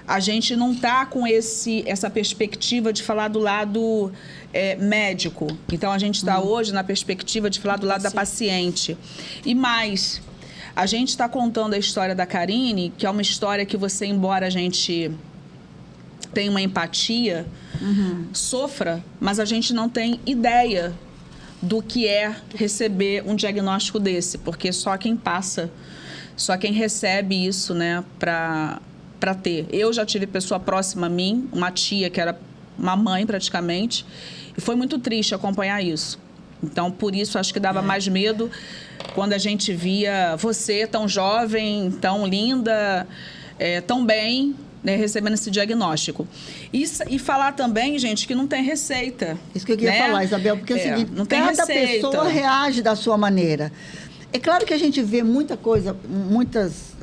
A gente não está com essa perspectiva de falar do lado médico. Então, a gente está hoje na perspectiva de falar do lado da paciente. E mais, a gente está contando a história da Karine, que é uma história que você, embora a gente tenha uma empatia, sofra, mas a gente não tem ideia do que é receber um diagnóstico desse, porque só quem passa, só quem recebe isso, né, para ter. Eu já tive pessoa próxima a mim, uma tia que era uma mãe praticamente, e foi muito triste acompanhar isso. Então, por isso, acho que dava mais medo quando a gente via você tão jovem, tão linda, tão bem, né, recebendo esse diagnóstico. E falar também, gente, que não tem receita. Isso que eu queria falar, Isabel, porque é o seguinte, não tem cada receita. pessoa reage da sua maneira. É claro que a gente vê muita coisa,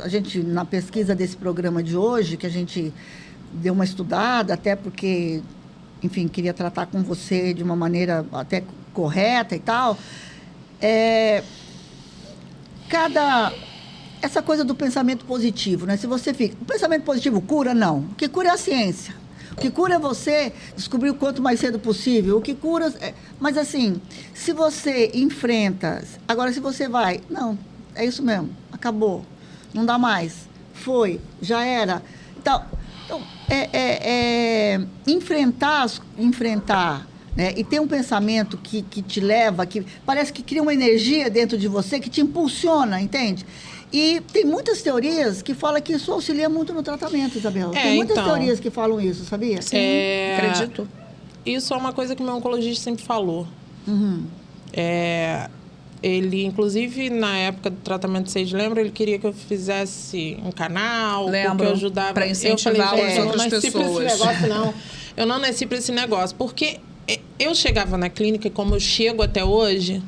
a gente, na pesquisa desse programa de hoje, que a gente deu uma estudada, até porque, enfim, queria tratar com você de uma maneira até correta e tal, essa coisa do pensamento positivo, né? Se você fica... O pensamento positivo cura? Não. O que cura é a ciência. O que cura é você descobrir o quanto mais cedo possível. O que cura... Mas, assim, se você enfrenta... Agora, se você vai... Não, é isso mesmo. Acabou. Não dá mais. Foi. Já era. Então enfrentar... Né? E ter um pensamento que te leva... que parece que cria uma energia dentro de você que te impulsiona, entende? E tem muitas teorias que falam que isso auxilia muito no tratamento, Isabel. Tem muitas teorias que falam isso, sabia? Sim, acredito. Isso é uma coisa que o meu oncologista sempre falou. Ele, inclusive, na época do tratamento, vocês lembram? Ele queria que eu fizesse um canal, porque eu ajudava... Para incentivar as outras pessoas. Eu não nasci para esse negócio, porque eu chegava na clínica, e como eu chego até hoje...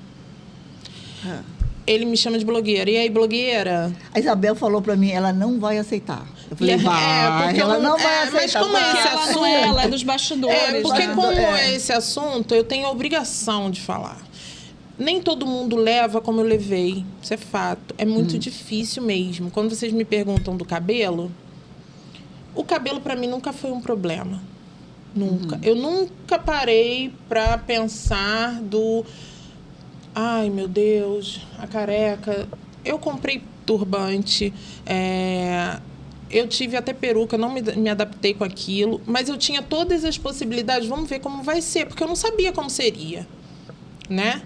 Ele me chama de blogueira. E aí, blogueira? A Isabel falou pra mim, ela não vai aceitar. Eu falei, vai, ela não vai aceitar. Mas como é esse assunto... Ela é dos bastidores. Porque como é esse assunto, eu tenho a obrigação de falar. Nem todo mundo leva como eu levei. Isso é fato. É muito difícil mesmo. Quando vocês me perguntam do cabelo, o cabelo pra mim nunca foi um problema. Nunca. Eu nunca parei pra pensar do... Ai, meu Deus, a careca. Eu comprei turbante, eu tive até peruca, não me adaptei com aquilo, mas eu tinha todas as possibilidades, vamos ver como vai ser, porque eu não sabia como seria, né?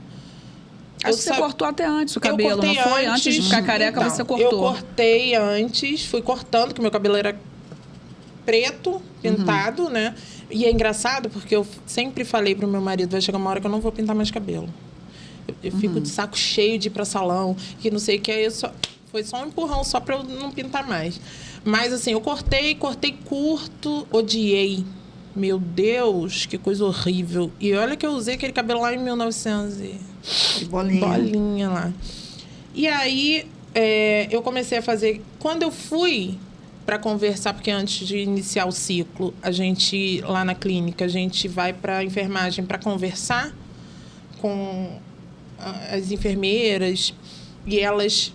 Acho que você cortou até antes o cabelo, não foi? Antes de ficar careca, então, você cortou. Eu cortei antes, fui cortando, porque meu cabelo era preto, pintado, né? E é engraçado, porque eu sempre falei pro meu marido, vai chegar uma hora que eu não vou pintar mais cabelo. Eu fico de saco cheio de ir para salão, que não sei o que. Aí foi só um empurrão, só para eu não pintar mais. Mas, assim, eu cortei curto, odiei. Meu Deus, que coisa horrível. E olha que eu usei aquele cabelo lá em 1900. Bolinha. Bolinha lá. E aí, eu comecei a fazer... Quando eu fui para conversar, porque antes de iniciar o ciclo, a gente, lá na clínica, a gente vai para a enfermagem para conversar com as enfermeiras e elas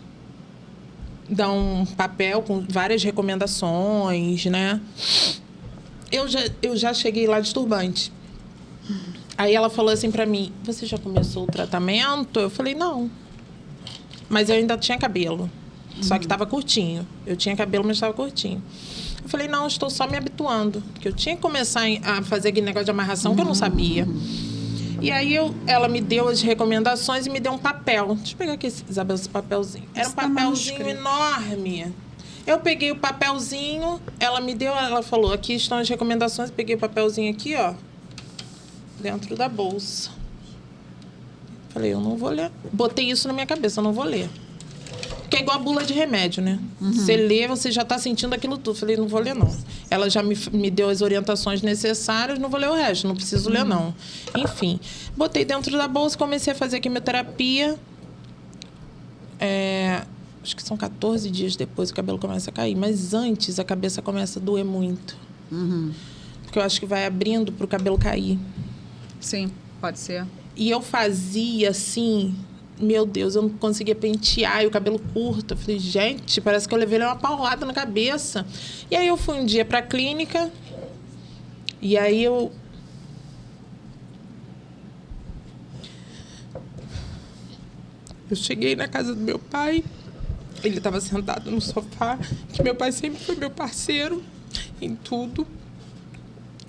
dão um papel com várias recomendações, né? Eu já cheguei lá de turbante. Aí ela falou assim para mim, você já começou o tratamento? Eu falei, não. Mas eu ainda tinha cabelo. Só que estava curtinho. Eu tinha cabelo, mas estava curtinho. Eu falei, não, estou só me habituando. Porque eu tinha que começar a fazer aquele negócio de amarração que eu não sabia. E aí ela me deu as recomendações e me deu um papel. Deixa eu pegar aqui, Isabel, esse papelzinho. Era um papelzinho enorme. Eu peguei o papelzinho, ela me deu, ela falou, aqui estão as recomendações. Eu peguei o papelzinho aqui, ó, dentro da bolsa. Falei, eu não vou ler. Botei isso na minha cabeça, eu não vou ler. Porque é igual a bula de remédio, né? Você lê, você já está sentindo aquilo tudo. Falei, não vou ler, não. Ela já me deu as orientações necessárias, não vou ler o resto, não preciso ler, não. Enfim, botei dentro da bolsa, comecei a fazer quimioterapia. Acho que são 14 dias depois o cabelo começa a cair. Mas antes, a cabeça começa a doer muito. Porque eu acho que vai abrindo para o cabelo cair. Sim, pode ser. E eu fazia assim... Meu Deus, eu não conseguia pentear e o cabelo curto. Eu falei, gente, parece que eu levei uma paulada na cabeça. E aí eu fui um dia pra clínica. E aí eu cheguei na casa do meu pai. Ele estava sentado no sofá. Que meu pai sempre foi meu parceiro em tudo.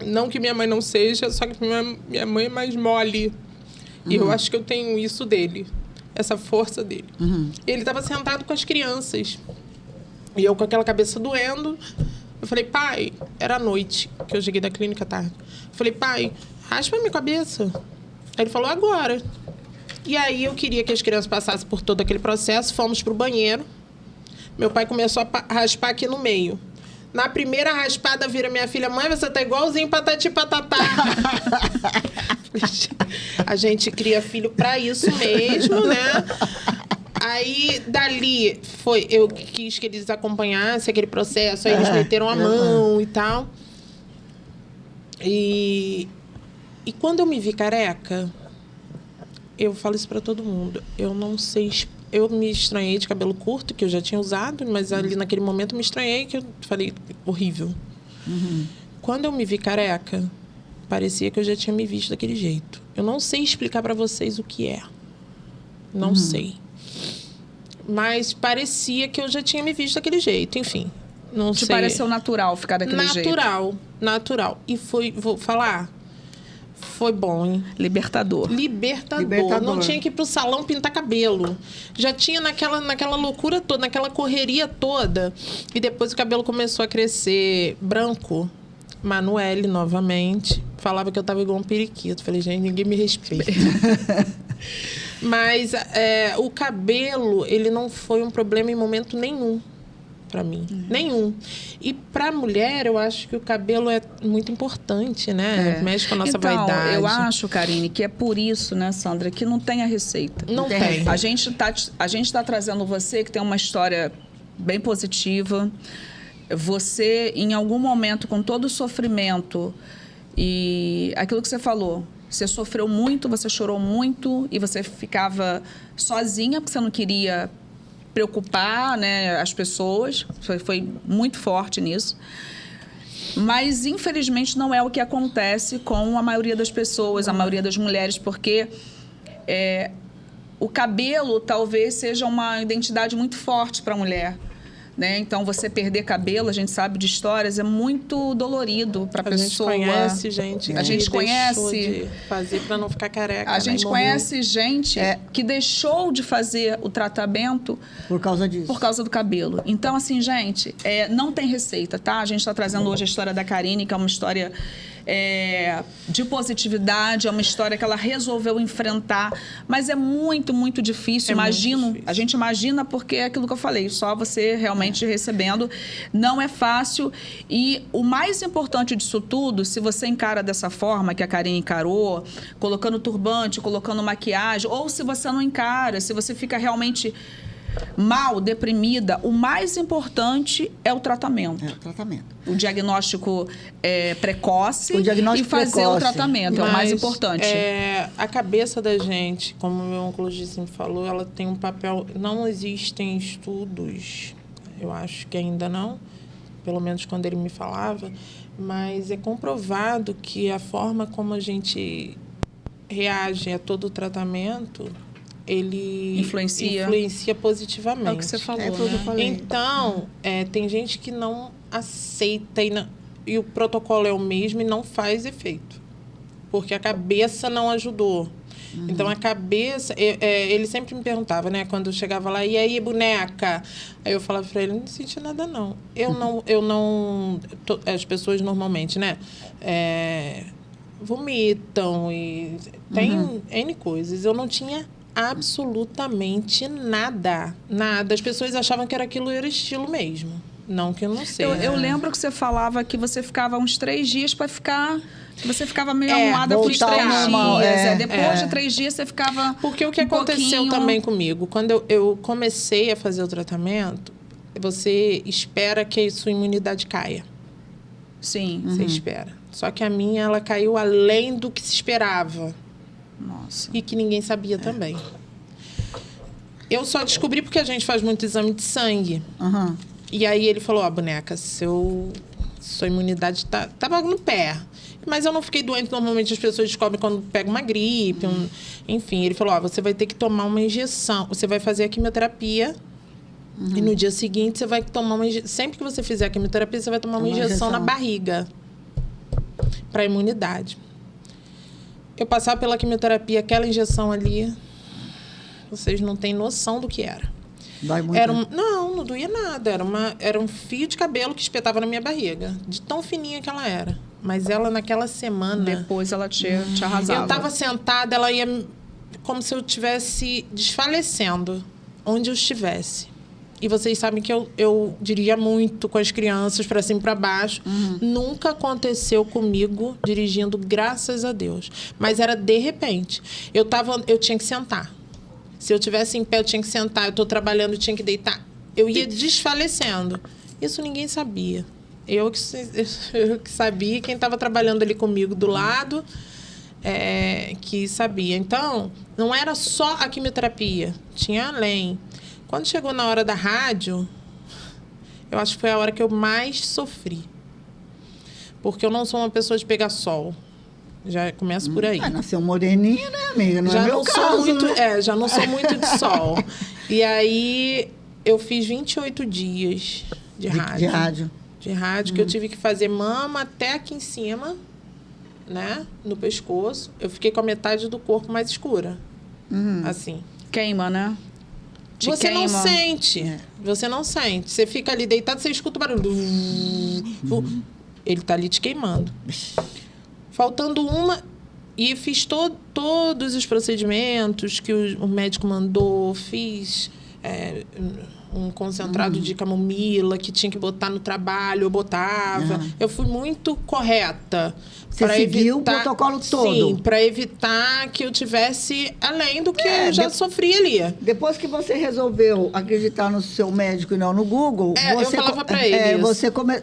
Não que minha mãe não seja, só que minha mãe é mais mole. E eu acho que eu tenho isso dele. Essa força dele. Ele estava sentado com as crianças. E eu com aquela cabeça doendo. Eu falei, pai, era à noite, que eu cheguei da clínica tarde. Eu falei, pai, raspa a minha cabeça. Aí ele falou, agora. E aí eu queria que as crianças passassem por todo aquele processo. Fomos pro banheiro. Meu pai começou a raspar aqui no meio. Na primeira raspada, vira minha filha, mãe, você tá igualzinho Patati Patatá. A gente cria filho pra isso mesmo, né? Aí, dali, eu quis que eles acompanhassem aquele processo. Aí eles meteram a mão e tal. E quando eu me vi careca, eu falo isso pra todo mundo. Eu não sei... Eu me estranhei de cabelo curto, que eu já tinha usado, mas ali naquele momento eu me estranhei, que eu falei, horrível. Quando eu me vi careca, parecia que eu já tinha me visto daquele jeito. Eu não sei explicar para vocês o que é. Não sei. Mas parecia que eu já tinha me visto daquele jeito, enfim. Não sei. Te pareceu natural ficar daquele jeito? Natural. E vou falar... Foi bom, hein? Libertador. Não tinha que ir pro salão pintar cabelo. Já tinha naquela loucura toda, naquela correria toda. E depois o cabelo começou a crescer branco. Manuele, novamente. Falava que eu tava igual um periquito. Falei, gente, ninguém me respeita. Mas o cabelo, ele não foi um problema em momento nenhum para mim. Nenhum. E para mulher, eu acho que o cabelo é muito importante, né? Mexe com a nossa vaidade. Eu acho, Karine, que é por isso, né, Sandra, que não tem a receita. Não tem. A gente tá trazendo você que tem uma história bem positiva. Você, em algum momento, com todo o sofrimento e aquilo que você falou, você sofreu muito, você chorou muito e você ficava sozinha porque você não queria preocupar, né, as pessoas. Foi muito forte nisso. Mas, infelizmente, não é o que acontece com a maioria das pessoas, a maioria das mulheres, porque o cabelo talvez seja uma identidade muito forte para a mulher. Né? Então, você perder cabelo, a gente sabe de histórias, é muito dolorido para a pessoa. A gente conhece gente a gente conhece de fazer para não ficar careca. A gente conhece gente que deixou de fazer o tratamento por causa disso. Por causa do cabelo. Então, assim, gente, não tem receita, tá? A gente está trazendo hoje a história da Karine, que é uma história de positividade, é uma história que ela resolveu enfrentar, mas é muito, muito difícil. A gente imagina porque é aquilo que eu falei, só você realmente recebendo, não é fácil. E o mais importante disso tudo, se você encara dessa forma que a Karine encarou, colocando turbante, colocando maquiagem, ou se você não encara, se você fica realmente mal, deprimida, o mais importante é o tratamento. É o tratamento. O diagnóstico precoce O diagnóstico e fazer precoce. o tratamento. É o mais importante. A cabeça da gente, como o meu oncologista me falou, ela tem um papel... Não existem estudos, eu acho que ainda não, pelo menos quando ele me falava, mas é comprovado que a forma como a gente reage a todo o tratamento, ele influencia positivamente. É o que você falou, É o que eu falei. Então, tem gente que não aceita e o protocolo é o mesmo e não faz efeito, porque a cabeça não ajudou. Então, a cabeça... ele sempre me perguntava, né? Quando eu chegava lá, e aí, boneca? Aí eu falava para ele, não senti nada, não. As pessoas normalmente, né? Vomitam e... Tem N coisas. Eu não tinha absolutamente nada. Nada. As pessoas achavam que aquilo era estilo mesmo. Não que eu não sei. Eu lembro que você falava que você ficava uns 3 dias para ficar... Você ficava meio amuada por 3 dias. Depois de 3 dias, você ficava. Porque o que aconteceu também comigo? Quando eu comecei a fazer o tratamento, você espera que a sua imunidade caia. Sim. Você espera. Só que a minha, ela caiu além do que se esperava. Nossa. E que ninguém sabia também. Eu só descobri porque a gente faz muito exame de sangue. E aí ele falou, boneca, sua imunidade tava no pé. Mas eu não fiquei doente. Normalmente as pessoas descobrem quando pega uma gripe. Enfim, ele falou, você vai ter que tomar uma injeção. Você vai fazer a quimioterapia. E no dia seguinte você vai tomar uma injeção. Sempre que você fizer a quimioterapia, você vai tomar uma injeção na barriga. Para imunidade. Eu passava pela quimioterapia, aquela injeção ali. Vocês não têm noção do que era. Dói muito? Não doía nada. Era um fio de cabelo que espetava na minha barriga. De tão fininha que ela era. Mas ela, naquela semana... Depois ela te arrasava. Eu estava sentada, ela ia... Como se eu estivesse desfalecendo. Onde eu estivesse. E vocês sabem que eu diria muito com as crianças, para cima e para baixo. Nunca aconteceu comigo dirigindo, graças a Deus. Mas era de repente. Eu tinha que sentar. Se eu estivesse em pé, eu tinha que sentar. Eu estou trabalhando, eu tinha que deitar. Eu ia desfalecendo. Isso ninguém sabia. Eu que sabia, quem estava trabalhando ali comigo do lado, que sabia. Então, não era só a quimioterapia, tinha além. Quando chegou na hora da rádio, eu acho que foi a hora que eu mais sofri. Porque eu não sou uma pessoa de pegar sol. Já começa por aí. Nasceu moreninha, né, amiga? Não já é meu não caso, sou muito, né? já não sou muito de sol. E aí, eu fiz 28 dias de rádio. De rádio, que eu tive que fazer mama até aqui em cima, né? No pescoço. Eu fiquei com a metade do corpo mais escura. Assim. Queima, né? Você não sente. Você não sente. Você fica ali deitado, você escuta o barulho. Ele tá ali te queimando. Faltando uma... E fiz todos os procedimentos que o médico mandou. Fiz... um concentrado de camomila que tinha que botar no trabalho, eu botava. Eu fui muito correta. Você seguiu o protocolo todo? Sim, para evitar que eu tivesse além do que eu já sofri ali. Depois que você resolveu acreditar no seu médico e não no Google, você, eu falava para ele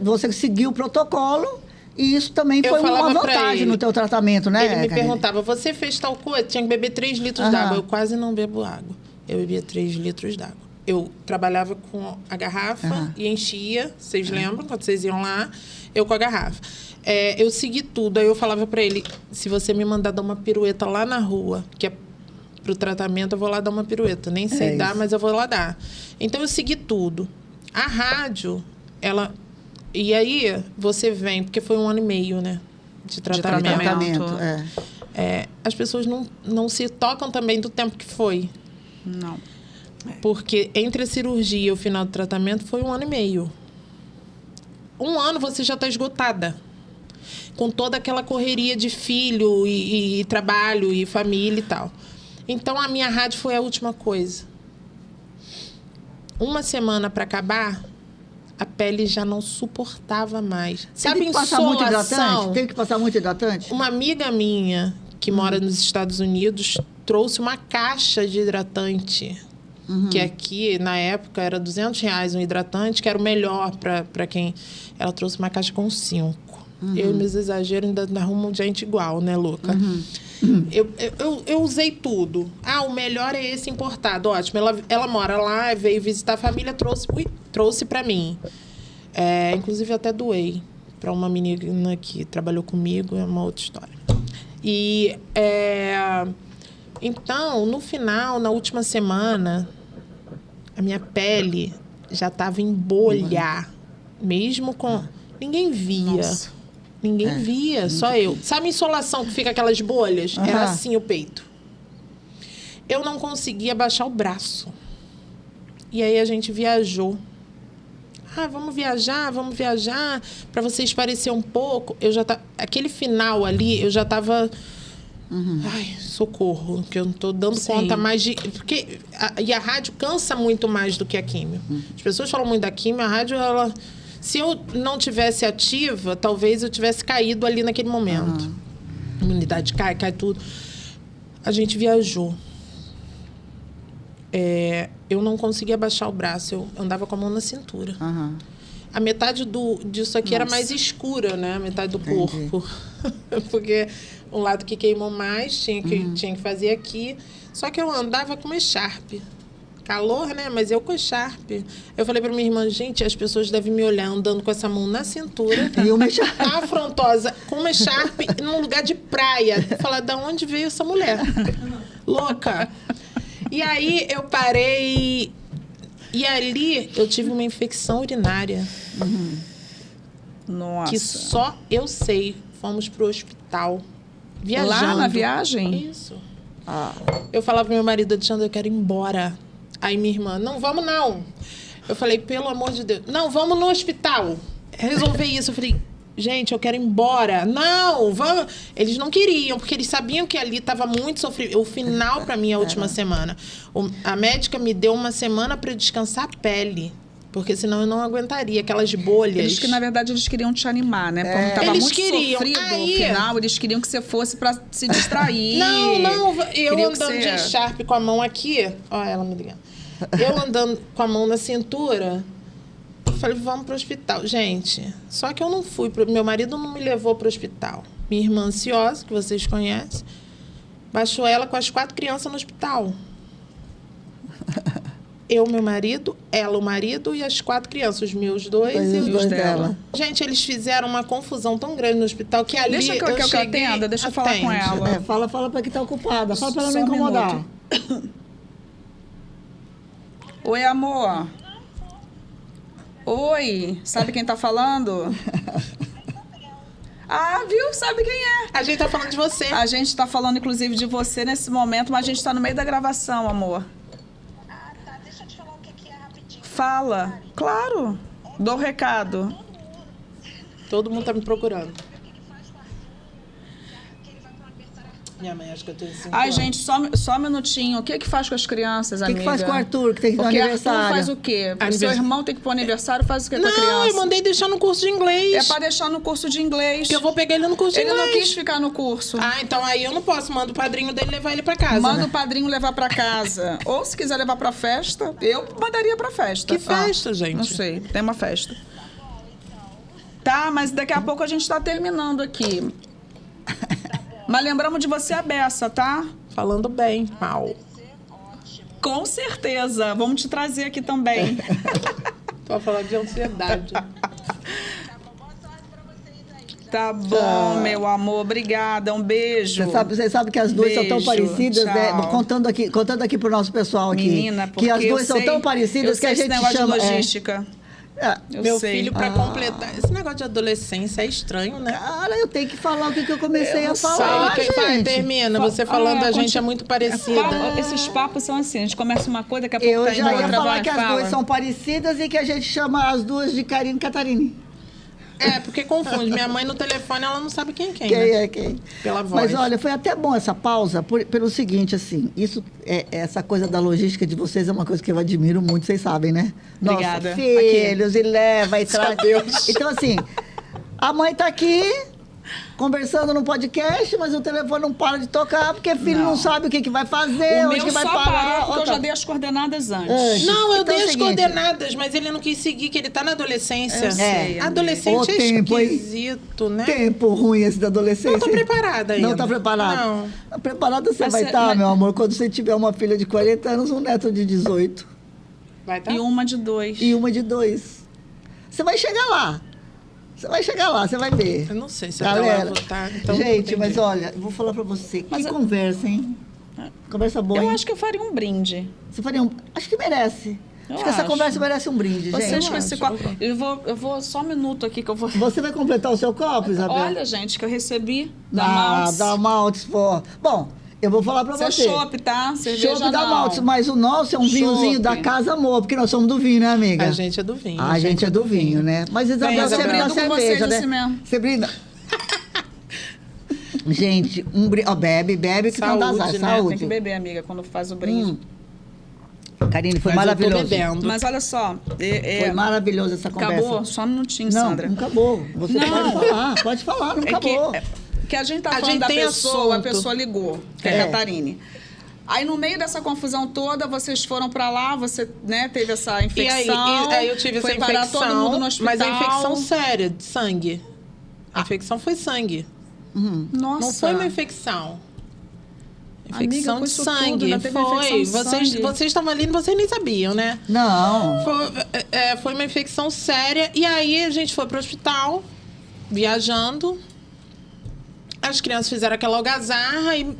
você seguiu o protocolo e isso também foi uma vantagem no teu tratamento, né? Ele me perguntava, você fez tal coisa? Tinha que beber 3 litros d'água. Eu quase não bebo água. Eu bebia 3 litros d'água. Eu trabalhava com a garrafa e enchia, vocês lembram, quando vocês iam lá, eu com a garrafa. Eu segui tudo, aí eu falava para ele, se você me mandar dar uma pirueta lá na rua, que é pro tratamento, eu vou lá dar uma pirueta. Nem sei dar, mas eu vou lá dar. Então, eu segui tudo. A rádio, ela... E aí, você vem, porque foi 1 ano e meio, né? De tratamento. As pessoas não se tocam também do tempo que foi. Não. Porque entre a cirurgia e o final do tratamento foi 1 ano e meio. 1 ano você já está esgotada. Com toda aquela correria de filho e trabalho e família e tal. Então, a minha rádio foi a última coisa. 1 semana para acabar, a pele já não suportava mais. Sabe, teve que passar muito hidratante? insolação? Teve que passar muito hidratante? Uma amiga minha, que mora nos Estados Unidos, trouxe uma caixa de hidratante que aqui, na época, era R$200 um hidratante, que era o melhor para quem... Ela trouxe uma caixa com 5. Eu e meus exageros ainda arrumo gente igual, né, Luca? Eu usei tudo. O melhor é esse importado. Ótimo. Ela mora lá, veio visitar a família, trouxe para mim. Inclusive, eu até doei para uma menina que trabalhou comigo. É uma outra história. Então, no final, na última semana, a minha pele já estava em bolha. Mesmo com... Ninguém via. Nossa. Ninguém via, só eu. Sabe a insolação que fica aquelas bolhas? Era assim o peito. Eu não conseguia baixar o braço. E aí a gente viajou. Vamos viajar para você esparecer um pouco. Eu já aquele final ali, eu já estava... Ai, socorro, que eu não estou dando conta mais de... Porque a rádio cansa muito mais do que a químio. As pessoas falam muito da químio, a rádio, ela... Se eu não tivesse ativa, talvez eu tivesse caído ali naquele momento. A imunidade cai tudo. A gente viajou. Eu não conseguia baixar o braço, eu andava com a mão na cintura. A metade disso aqui era mais escura, né? A metade do corpo. Porque um lado que queimou mais, tinha que fazer aqui. Só que eu andava com uma echarpe. Calor, né? Mas eu com echarpe. Eu falei pra minha irmã, gente, as pessoas devem me olhar andando com essa mão na cintura. E uma echarpe. Afrontosa, com uma echarpe num lugar de praia. Falar, de onde veio essa mulher? Louca. E aí eu parei. E ali eu tive uma infecção urinária. Nossa. Que só eu sei. Fomos pro hospital. Viajando. Lá na viagem? Isso. Eu falava pro meu marido, Alexandre, eu quero ir embora. Aí minha irmã, não, vamos não. Eu falei, pelo amor de Deus. Não, vamos no hospital. Resolver isso. Eu falei, gente, eu quero ir embora. Não, vamos. Eles não queriam, porque eles sabiam que ali estava muito sofrido. O final, para mim, a última semana. A médica me deu uma semana para descansar a pele. Porque senão eu não aguentaria aquelas bolhas. Na verdade, eles queriam te animar, né? Como estava muito sofrido no final, eles queriam que você fosse para se distrair. Não. Eu andando de echarpe com a mão aqui. Ó, ela me ligando. Eu andando com a mão na cintura. Falei, vamos pro hospital. Gente, só que eu não fui. Meu marido não me levou pro hospital. Minha irmã ansiosa, que vocês conhecem, baixou ela com as 4 crianças no hospital. Eu, meu marido, ela, o marido e as 4 crianças, os meus 2 e os dela. Gente, eles fizeram uma confusão tão grande no hospital que ali deixa que eu atenda, deixa eu falar com ela. Fala para quem tá ocupada, fala para ela não incomodar. Oi, amor. Oi, sabe quem tá falando? Viu? Sabe quem é? A gente tá falando de você. A gente tá falando, inclusive, de você nesse momento, mas a gente tá no meio da gravação, amor. Deixa eu te falar o que é rapidinho. Fala. Claro. Dou o recado. Todo mundo tá me procurando. Minha mãe, acho que eu tenho 5 anos. Gente, só um minutinho. O que faz com as crianças, amiga? O que faz com o Arthur, que tem que ir no aniversário? Arthur faz o quê? Seu irmão tem que ir pro aniversário, faz o quê com a criança? Não, eu mandei deixar no curso de inglês. É pra deixar no curso de inglês. Que eu vou pegar ele no curso de inglês. Ele não quis ficar no curso. Então aí eu não posso. Manda o padrinho dele levar ele pra casa. Manda o padrinho levar pra casa. Ou se quiser levar pra festa, eu mandaria pra festa. Que festa, gente? Não sei, tem uma festa. Tá, mas daqui a pouco a gente tá terminando aqui. Mas lembramos de você a beça, tá? Falando bem, mal. Com certeza. Vamos te trazer aqui também. Tô a falar de ansiedade. Tá bom, meu amor. Obrigada. Um beijo. Você sabe que as duas são tão parecidas, né? Contando aqui pro nosso pessoal aqui. Menina, que as duas são tão parecidas que a gente chama... de logística. Meu filho, para completar... Esse negócio de adolescência é estranho, né? Cara, eu tenho que falar o que eu comecei a falar, gente. Termina. Você falando, a gente é muito parecida. Esses papos são assim. A gente começa uma coisa, daqui a pouco eu tá indo outra. Eu já ia falar que as duas são parecidas e que a gente chama as duas de Karine e Catarine. Porque confunde. Minha mãe no telefone, ela não sabe quem é quem. Quem né? é quem. Pela voz. Mas olha, foi até bom essa pausa, pelo seguinte, assim, essa coisa da logística de vocês é uma coisa que eu admiro muito, vocês sabem, né? Obrigada. Nossa, filhos, e leva, e traz. Então, assim, a mãe tá aqui, conversando no podcast, mas o telefone não para de tocar, porque filho não sabe o que vai fazer, O onde meu que vai só parar. parou porque eu já dei as coordenadas antes. Não, eu Então dei é o as seguinte, coordenadas, mas ele não quis seguir, que ele tá na adolescência. Eu sei, Adolescente O é tempo, hein? esquisito, né? Tempo ruim esse da adolescência. Não tô preparada ainda. Não tá preparada? Não. Tá preparada você Mas vai você- estar, mas- meu amor, quando você tiver uma filha de 40 anos, um neto de 18 Vai tá? E uma de 2. e uma de 2. Você vai chegar lá. Você vai chegar lá, você vai ver. Eu não sei se até lá Galera, eu vou estar. Então gente, entendi. mas olha, eu vou falar pra você. Mas que eu- conversa, hein? Conversa boa, Eu hein? acho que eu faria um brinde. Você faria um... Acho que merece. Eu acho que essa acho. conversa merece um brinde, Vocês gente. com esse copo. Eu vou só um minuto aqui que eu vou. Você vai completar o seu copo, Isabel? Olha, gente, que eu recebi da Maltz. Da Maltz, pô. Bom, eu vou falar pra Isso é você. chopp, tá? Cerveja Chopp da não. Maltz, mas o nosso é um vinhozinho Chopp. da Casa Amor, porque nós somos do vinho, né, amiga? A gente é do vinho. A gente é do vinho, né? Mas Isabel, Bem, você Isabel. brinda Eu brindo com cerveja, vocês né? assim mesmo. Você brinda. Gente, ó, bebe que não dá azar. Saúde, né? Saúde. Tem que beber, amiga, quando faz o brinde. Karine, foi Mas eu tô maravilhoso. bebendo. Mas olha só. Foi maravilhosa essa conversa. Acabou? Só um minutinho, Não, Sandra. não acabou. Você Não. pode falar, não É acabou. que a gente tá A falando gente da tem pessoa, a assunto. pessoa ligou, que é a Catarine. Aí, no meio dessa confusão toda, vocês foram pra lá, você, né, teve essa infecção. E aí eu tive foi essa parar infecção, todo mundo no hospital. mas a infecção séria, de sangue. A infecção foi sangue. Nossa. Não foi uma infecção. Infecção Amiga, com de isso sangue. tudo, ainda teve Foi. infecção de sangue. Vocês estavam ali e vocês nem sabiam, né? Não. Foi uma infecção séria. E aí a gente foi pro hospital, viajando. As crianças fizeram aquela algazarra e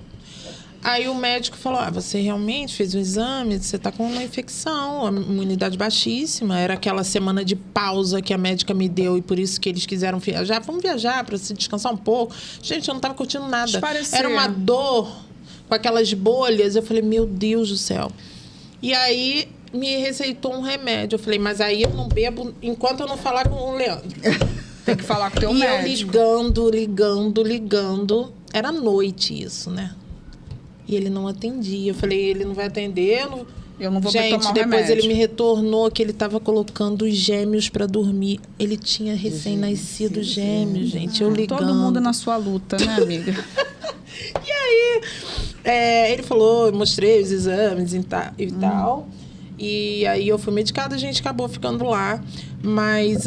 aí o médico falou: você realmente fez um exame, você está com uma infecção, a imunidade baixíssima. Era aquela semana de pausa que a médica me deu e por isso que eles quiseram viajar. Vamos viajar para se descansar um pouco. Gente, eu não estava curtindo nada. Esparecer. Era uma dor com aquelas bolhas. Eu falei: meu Deus do céu. E aí me receitou um remédio. Eu falei: mas aí eu não bebo enquanto eu não falar com o Leandro. Tem que falar com o teu E eu médico. ligando. Era noite isso, né? E ele não atendia. Eu falei: ele não vai atender. Eu não vou Gente, tomar um depois remédio. ele me retornou que ele estava colocando os gêmeos para dormir. Ele tinha recém-nascido gêmeos, gente. Eu ligando. Todo mundo na sua luta, né, amiga? E aí, ele falou, eu mostrei os exames e tal. E aí eu fui medicada, a gente acabou ficando lá. Mas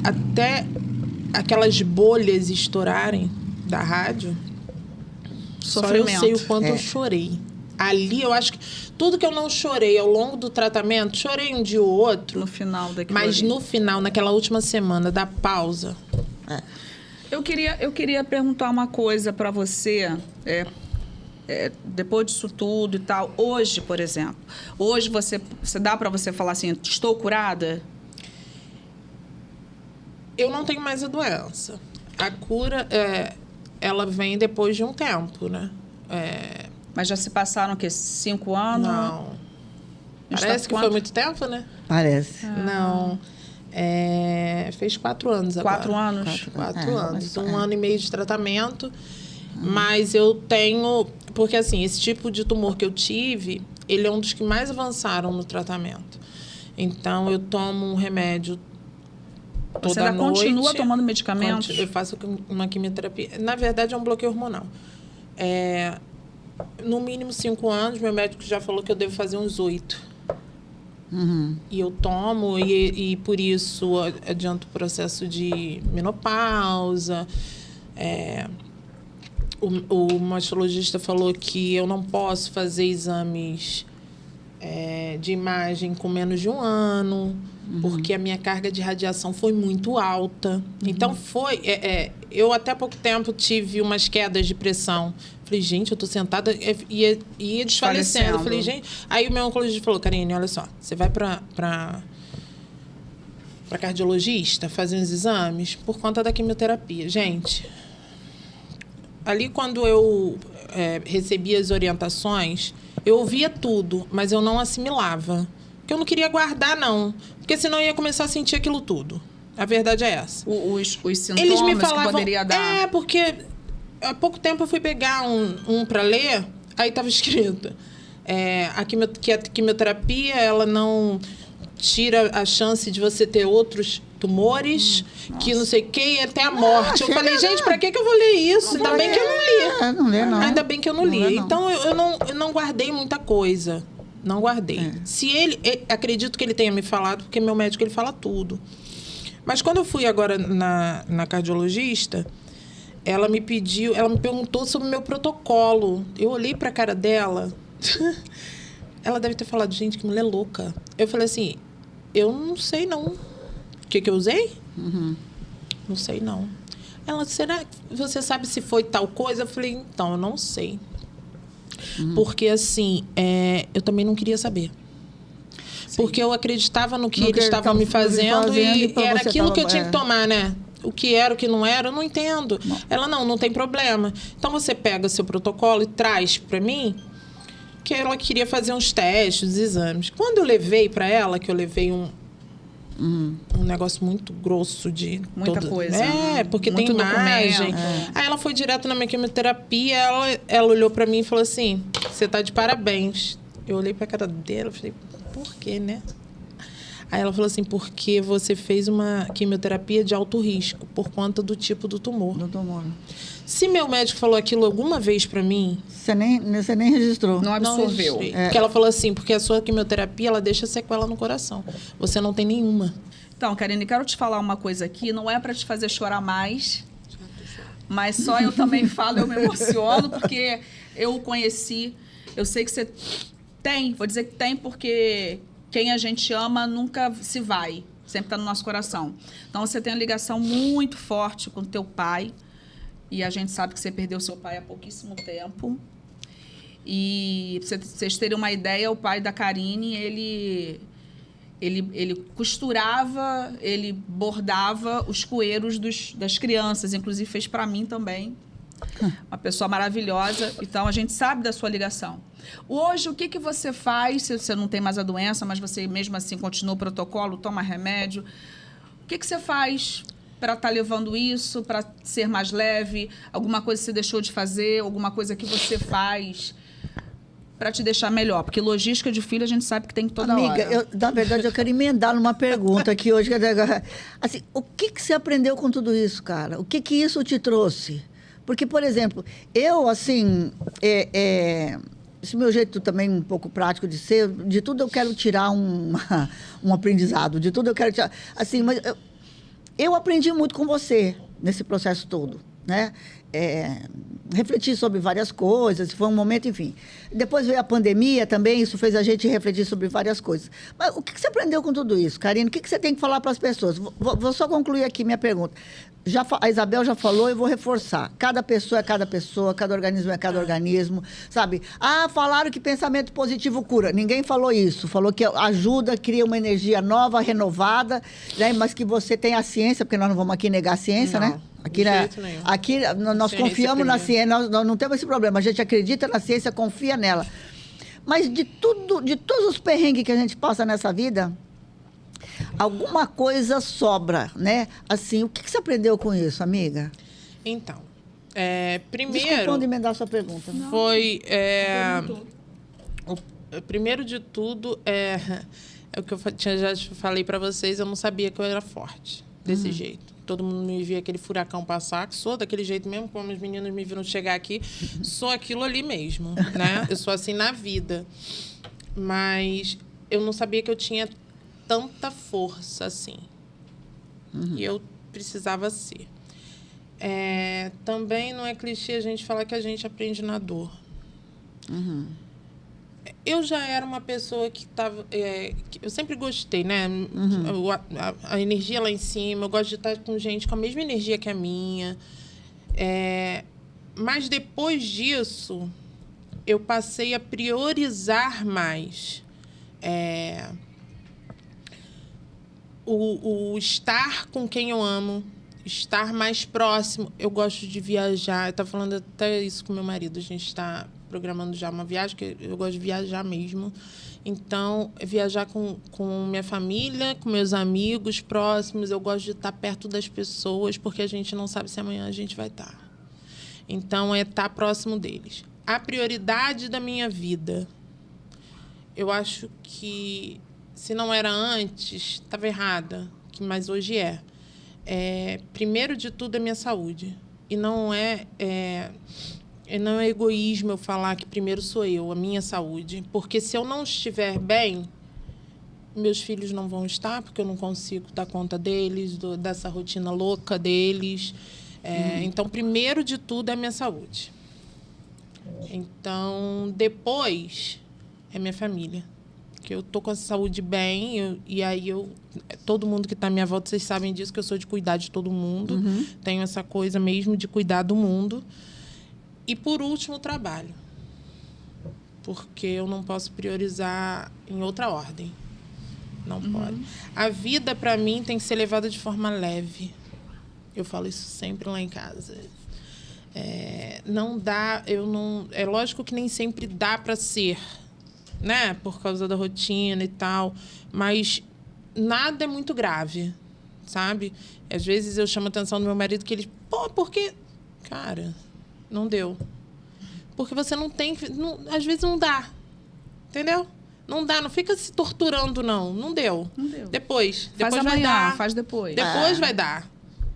até aquelas bolhas estourarem da rádio, Sofrimento. só eu sei o quanto eu chorei. Ali, eu acho que tudo que eu não chorei ao longo do tratamento, chorei um dia ou outro. No final daquilo Mas ali. no final, naquela última semana da pausa, Eu queria perguntar uma coisa para você, depois disso tudo e tal. Hoje, por exemplo, hoje você dá para você falar assim, estou curada? eu não tenho mais a doença. A cura, ela vem depois de um tempo, né? Mas já se passaram, o quê? 5 anos? Não. A gente Parece tá que foi quanto? muito tempo, né? Parece. Não. Fez 4 anos agora. 4 anos? 4 anos. mas- 1 ano e meio de tratamento. Mas eu tenho... Porque, assim, esse tipo de tumor que eu tive, ele é um dos que mais avançaram no tratamento. Então, eu tomo um remédio toda Você ainda noite. continua tomando medicamentos? Eu faço uma quimioterapia. Na verdade, é um bloqueio hormonal. No mínimo 5 anos, meu médico já falou que eu devo fazer uns 8. E eu tomo, e por isso adianto o processo de menopausa. O mastologista falou que eu não posso fazer exames de imagem com menos de 1 ano, porque a minha carga de radiação foi muito alta. Então, eu até pouco tempo tive umas quedas de pressão. Falei: gente, eu tô sentada e ia desfalecendo. Eu falei: gente... Aí o meu oncologista falou: Karine, olha só, você vai para cardiologista fazer uns exames por conta da quimioterapia. Gente, ali quando eu recebi as orientações, eu ouvia tudo, mas eu não assimilava. Porque eu não queria guardar, não. Porque senão eu ia começar a sentir aquilo tudo. A verdade é essa. Os sintomas Eles me falavam... que poderia dar? Porque há pouco tempo eu fui pegar um para ler, aí estava escrito que a quimioterapia, ela não tira a chance de você ter outros tumores, que não sei o que, e até a morte. Eu falei, gente, pra que eu vou ler isso? Ainda bem que eu não li. Não lê, não. Ainda bem que eu não li. Não lê, não. Então, eu não guardei muita coisa. Não guardei. Se ele... Acredito que ele tenha me falado, porque meu médico, ele fala tudo. Mas quando eu fui agora na cardiologista, ela me perguntou sobre o meu protocolo. Eu olhei pra cara dela... Ela deve ter falado, gente, que mulher louca. Eu falei assim, eu não sei, não. O que eu usei? Não sei, não. Ela, será que você sabe se foi tal coisa? Eu falei, então, eu não sei. Porque, assim, eu também não queria saber. Sim. Porque eu acreditava no que eles estavam me fazendo e era aquilo que eu tinha que tomar, né? O que era, o que não era, eu não entendo. Não. Ela, não tem problema. Então, você pega seu protocolo e traz para mim... que ela queria fazer uns testes, exames. Quando eu levei para ela, que eu levei um negócio muito grosso de... Muita coisa. Porque muito tem imagem. Aí ela foi direto na minha quimioterapia, ela olhou para mim e falou assim, você tá de parabéns. Eu olhei para a cara dela e falei, por quê, né? Aí ela falou assim, porque você fez uma quimioterapia de alto risco, por conta do tipo do tumor. Do tumor. Se meu médico falou aquilo alguma vez para mim... Você nem registrou. Não absorveu. Porque ela falou assim, porque a sua quimioterapia, ela deixa sequela no coração. Você não tem nenhuma. Então, Karine, quero te falar uma coisa aqui. Não é para te fazer chorar mais, mas só eu também falo, eu me emociono, porque eu o conheci. Eu sei que você tem, vou dizer que tem, porque quem a gente ama nunca se vai. Sempre está no nosso coração. Então, você tem uma ligação muito forte com teu pai. E a gente sabe que você perdeu seu pai há pouquíssimo tempo. E pra vocês terem uma ideia, o pai da Karine, ele costurava, ele bordava os cueiros das crianças. Inclusive, fez para mim também. Uma pessoa maravilhosa. Então, a gente sabe da sua ligação. Hoje, o que você faz? Se você não tem mais a doença, mas você mesmo assim continua o protocolo, toma remédio. O que você faz para estar levando isso, para ser mais leve? Alguma coisa que você deixou de fazer? Alguma coisa que você faz para te deixar melhor? Porque logística de filho a gente sabe que tem toda hora. Amiga, na verdade, eu quero emendar numa pergunta aqui hoje. Assim, o que você aprendeu com tudo isso, cara? O que isso te trouxe? Porque, por exemplo, eu, assim... esse meu jeito também um pouco prático de ser, de tudo eu quero tirar um aprendizado, de tudo eu quero tirar... Assim, mas... Eu aprendi muito com você nesse processo todo, né? Refleti sobre várias coisas, foi um momento, enfim. Depois veio a pandemia também, isso fez a gente refletir sobre várias coisas. Mas o que você aprendeu com tudo isso, Karine? O que você tem que falar para as pessoas? Vou só concluir aqui minha pergunta. A Isabel já falou, eu vou reforçar. Cada pessoa é cada pessoa, cada organismo é cada organismo, sabe? Falaram que pensamento positivo cura. Ninguém falou isso. Falou que ajuda, cria uma energia nova, renovada, né? Mas que você tem a ciência, porque nós não vamos aqui negar a ciência, não, né? Aqui nós confiamos na ciência, nós não temos esse problema. A gente acredita na ciência, confia nela. Mas de todos os perrengues que a gente passa nessa vida... alguma coisa sobra, né? Assim, o que você aprendeu com isso, amiga? Então, primeiro... Desculpa de emendar a sua pergunta. Foi... o primeiro de tudo é o que eu já falei para vocês, eu não sabia que eu era forte desse jeito. Todo mundo me via aquele furacão passar, que sou daquele jeito mesmo, como os meninos me viram chegar aqui, sou aquilo ali mesmo, né? Eu sou assim na vida. Mas eu não sabia que eu tinha tanta força assim. E eu precisava ser. Também não é clichê a gente falar que a gente aprende na dor. Eu já era uma pessoa que estava... eu sempre gostei, né? A energia lá em cima. Eu gosto de estar com gente com a mesma energia que a minha. Mas depois disso, eu passei a priorizar mais o estar com quem eu amo, estar mais próximo. Eu gosto de viajar. Eu estava falando até isso com meu marido. A gente está programando já uma viagem, que eu gosto de viajar mesmo. Então, viajar com minha família, com meus amigos próximos. Eu gosto de estar perto das pessoas, porque a gente não sabe se amanhã a gente vai estar. Então, estar próximo deles. A prioridade da minha vida, eu acho que se não era antes, estava errada, mas hoje é. Primeiro de tudo é minha saúde. E não é egoísmo eu falar que primeiro sou eu, a minha saúde. Porque se eu não estiver bem, meus filhos não vão estar, porque eu não consigo dar conta deles, dessa rotina louca deles. Então, primeiro de tudo é minha saúde. Então, depois é minha família. Que eu tô com a saúde bem, todo mundo que está à minha volta, vocês sabem disso, que eu sou de cuidar de todo mundo. Tenho essa coisa mesmo de cuidar do mundo. E, por último, o trabalho. Porque eu não posso priorizar em outra ordem. Não pode. A vida, para mim, tem que ser levada de forma leve. Eu falo isso sempre lá em casa. Não dá, é lógico que nem sempre dá para ser, né? Por causa da rotina e tal. Mas nada é muito grave, sabe? Às vezes eu chamo a atenção do meu marido que ele... porque... Cara, não deu. Porque você não tem... às vezes não dá. Entendeu? Não dá, não fica se torturando, não. Não deu. Não deu. Depois Faz vai amanhã, dar. faz depois. Depois vai dar.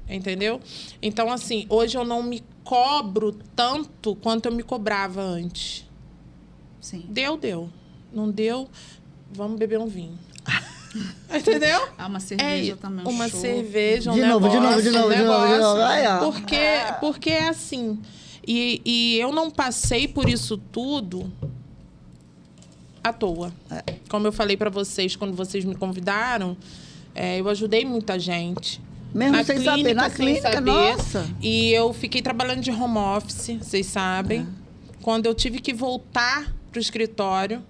Entendeu? Então, assim, hoje eu não me cobro tanto quanto eu me cobrava antes. Sim. Deu. Não deu, vamos beber um vinho. Entendeu? Uma cerveja também, uma show. cerveja, De novo. Aí, ó. Porque é assim. E eu não passei por isso tudo à toa. Como eu falei para vocês quando vocês me convidaram, eu ajudei muita gente. Mesmo sem saber, na clínica, nossa. E eu fiquei trabalhando de home office, vocês sabem. Quando eu tive que voltar para o escritório,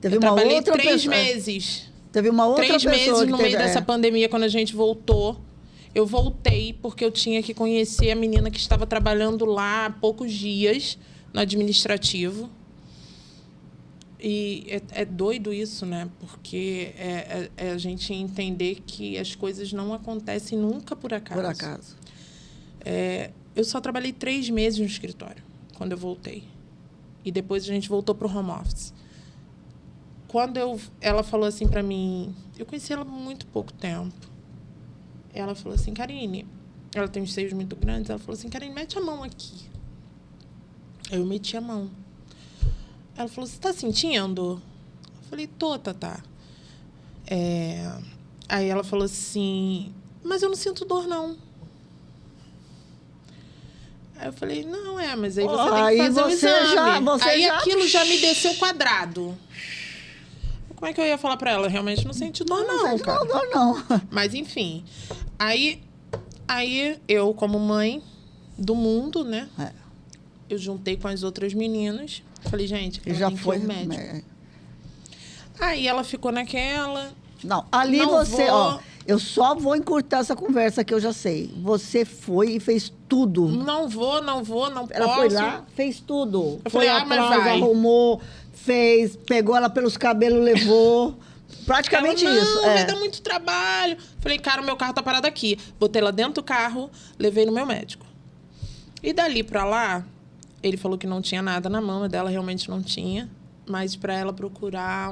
eu trabalhei 3 meses. Teve uma outra 3 pessoa meses que no meio dessa pandemia, quando a gente voltou. Eu voltei porque eu tinha que conhecer a menina que estava trabalhando lá há poucos dias, no administrativo. E é doido isso, né? Porque a gente entender que as coisas não acontecem nunca por acaso. Por acaso. Eu só trabalhei 3 meses no escritório, quando eu voltei. E depois a gente voltou para o home office. Quando ela falou assim para mim... Eu conheci ela há muito pouco tempo. Ela falou assim, Karine... Ela tem uns seios muito grandes. Ela falou assim, Karine, mete a mão aqui. Eu meti a mão. Ela falou, você está sentindo? Eu falei, tô, Tatá. Aí ela falou assim, mas eu não sinto dor, não. Aí eu falei, não, mas aí você tem que fazer o exame. Aí aquilo já me desceu quadrado. Como é que eu ia falar para ela? Realmente não senti dor, não, cara. Não, dor, não. Mas, enfim. Aí eu, como mãe do mundo, né? Eu juntei com as outras meninas. Falei, gente, ela tem que ir ao médico. Aí ela ficou naquela... Não, ali eu só vou encurtar essa conversa que eu já sei. Você foi e fez tudo. Não posso. Ela foi lá, fez tudo. Eu falei, mas vai. Arrumou, fez, pegou ela pelos cabelos, levou. Praticamente isso. Vai dar muito trabalho. Falei, cara, o meu carro tá parado aqui. Botei ela dentro do carro, levei no meu médico. E dali pra lá, ele falou que não tinha nada na mama dela, realmente não tinha. Mas para ela procurar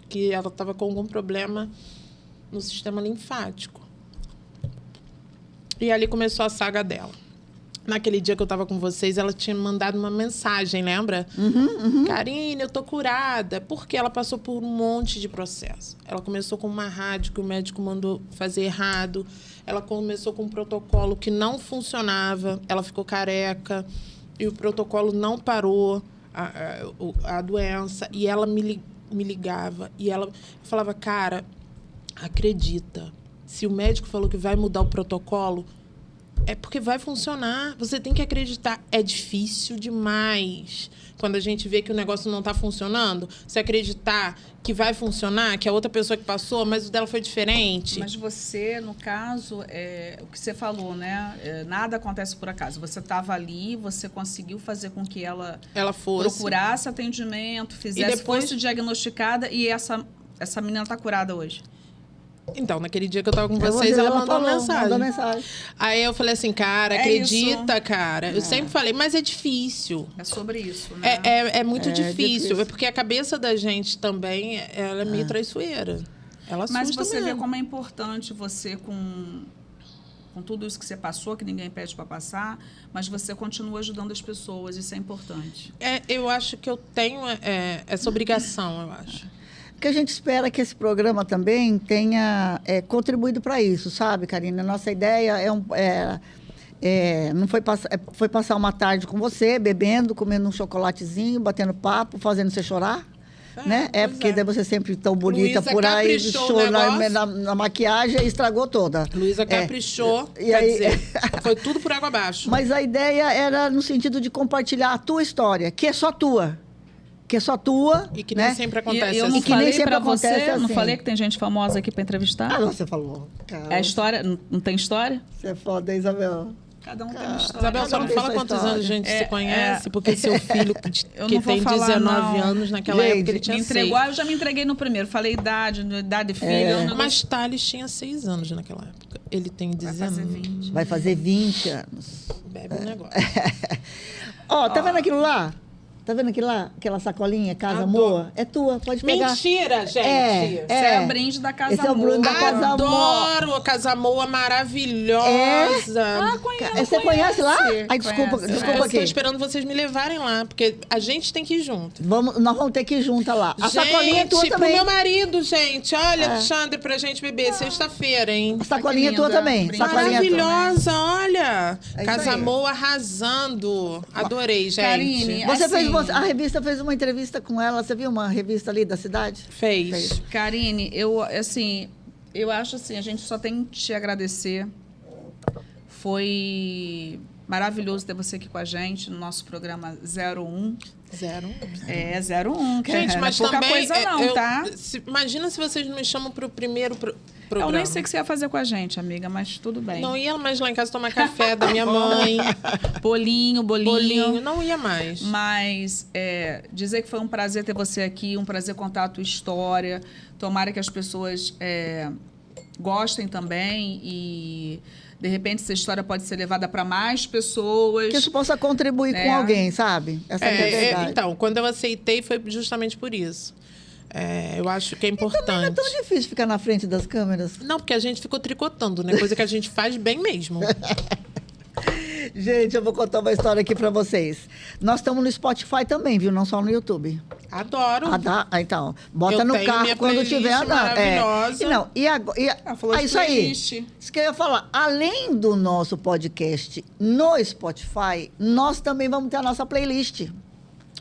que ela estava com algum problema no sistema linfático. E ali começou a saga dela. Naquele dia que eu estava com vocês, ela tinha mandado uma mensagem, lembra? Karine, eu tô curada. Porque ela passou por um monte de processo. Ela começou com uma rádio que o médico mandou fazer errado. Ela começou com um protocolo que não funcionava. Ela ficou careca. E o protocolo não parou a doença. E ela me ligava. E ela falava, cara, acredita. Se o médico falou que vai mudar o protocolo... É porque vai funcionar. Você tem que acreditar. É difícil demais. Quando a gente vê que o negócio não está funcionando, você acreditar que vai funcionar, que a outra pessoa que passou, mas o dela foi diferente. Mas você, no caso, o que você falou, né? Nada acontece por acaso. Você estava ali, você conseguiu fazer com que ela fosse, procurasse atendimento, fizesse, fosse diagnosticada, e essa menina está curada hoje. Então, naquele dia que eu tava com vocês, ela mandou mandou mensagem. mensagem. Aí eu falei assim, cara, acredita, cara. Eu sempre falei, mas é difícil. É sobre isso, né? É muito difícil. difícil. É porque a cabeça da gente também, ela é meio traiçoeira. Ela assusta Mas você vê mesmo. como é importante você, com tudo isso que você passou, que ninguém pede para passar, mas você continua ajudando as pessoas, isso é importante. Eu acho que eu tenho essa obrigação, eu acho. Porque a gente espera que esse programa também tenha contribuído para isso, sabe, Karine? A nossa ideia não foi passar uma tarde com você, bebendo, comendo um chocolatezinho, batendo papo, fazendo você chorar. Né? Porque daí você sempre tão bonita Luísa por aí, caprichou show o negócio. na maquiagem e estragou toda. Luísa caprichou, E quer aí- dizer, foi tudo por água abaixo. Mas a ideia era no sentido de compartilhar a tua história, que é só tua. Que é só tua. E que né? nem sempre E acontece eu assim. não que nem falei sempre para você, acontece não assim. falei que tem gente famosa aqui para entrevistar? Ah, você falou. Cara, É a história, não tem história? Você é foda, hein, Isabel? Cada um tem uma história. Isabel, só não tem fala sua quantos história. anos a gente se conhece, porque seu filho, que Eu não vou tem falar, 19 não. anos, naquela Gente, época ele tinha Me 6. entregou, eu já me entreguei no primeiro. Falei idade de filho. é um negócio- Mas Thales tinha 6 anos naquela época. Ele tem Vai fazer 19. 20. Vai fazer 20 anos. Bebe um negócio. Ó, tá vendo aquilo lá? Tá vendo aquilo lá? Aquela sacolinha, Casa Adoro. Moa? É tua, pode pegar. Mentira, gente! É, Esse é o brinde da Casa Esse é o brinde da Moa. Casa Adoro a Casa Moa maravilhosa. Você conhece lá? Ai, desculpa, Conhece. desculpa Eu aqui. estou esperando vocês me levarem lá, porque a gente tem que ir junto. Nós vamos ter que ir juntas lá. A gente, sacolinha é tua pro também. meu marido, gente. Olha, Alexandre, pra gente beber sexta-feira, hein? A sacolinha é que tua linda. também. Brinde. Sacolinha é tua. Maravilhosa, olha. É isso Casa aí. Moa arrasando. Adorei, gente. Karine, Você assim, a revista fez uma entrevista com ela. Você viu uma revista ali da cidade? Fez. Karine, eu acho assim, a gente só tem que te agradecer. Foi maravilhoso ter você aqui com a gente no nosso programa 01. 01. Que Gente, não mas é pouca também... coisa não, tá? Imagina se vocês me chamam pro primeiro Eu programa. nem sei o que você ia fazer com a gente, amiga, mas tudo bem. Não ia mais lá em casa tomar café da minha mãe. Bolinho. Bolinho. Não ia mais. Mas dizer que foi um prazer ter você aqui, um prazer contar a tua história. Tomara que as pessoas gostem também e, de repente, essa história pode ser levada para mais pessoas. Que isso possa contribuir com alguém, sabe? Essa que é a verdade. Então, quando eu aceitei, foi justamente por isso. Eu acho que é Não é importante. tão difícil ficar na frente das câmeras. Não, porque a gente ficou tricotando, né? Coisa que a gente faz bem mesmo. Gente, eu vou contar uma história aqui pra vocês. Nós estamos no Spotify também, viu? Não só no YouTube. Adoro. Então, bota Eu no tenho carro minha quando playlist itiver andando. maravilhosa. E não, e agora, falou de isso aí. playlist. Isso que eu ia falar. Além do nosso podcast no Spotify, nós também vamos ter a nossa playlist.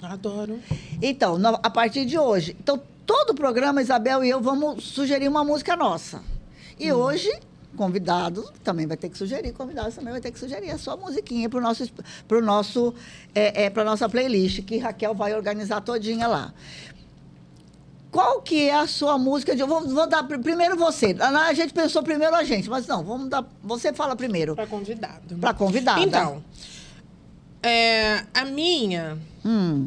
Adoro. Então, a partir de hoje. Então, todo programa, Isabel e eu vamos sugerir uma música nossa. E hoje, convidados também vai ter que sugerir, convidados também vai ter que sugerir a sua musiquinha para nossa playlist, que Raquel vai organizar todinha lá. Qual que é a sua música? Eu vou dar primeiro você. A gente pensou primeiro a gente, mas não, vamos dar. Você fala primeiro. Para convidado. Para convidada. Então, a minha,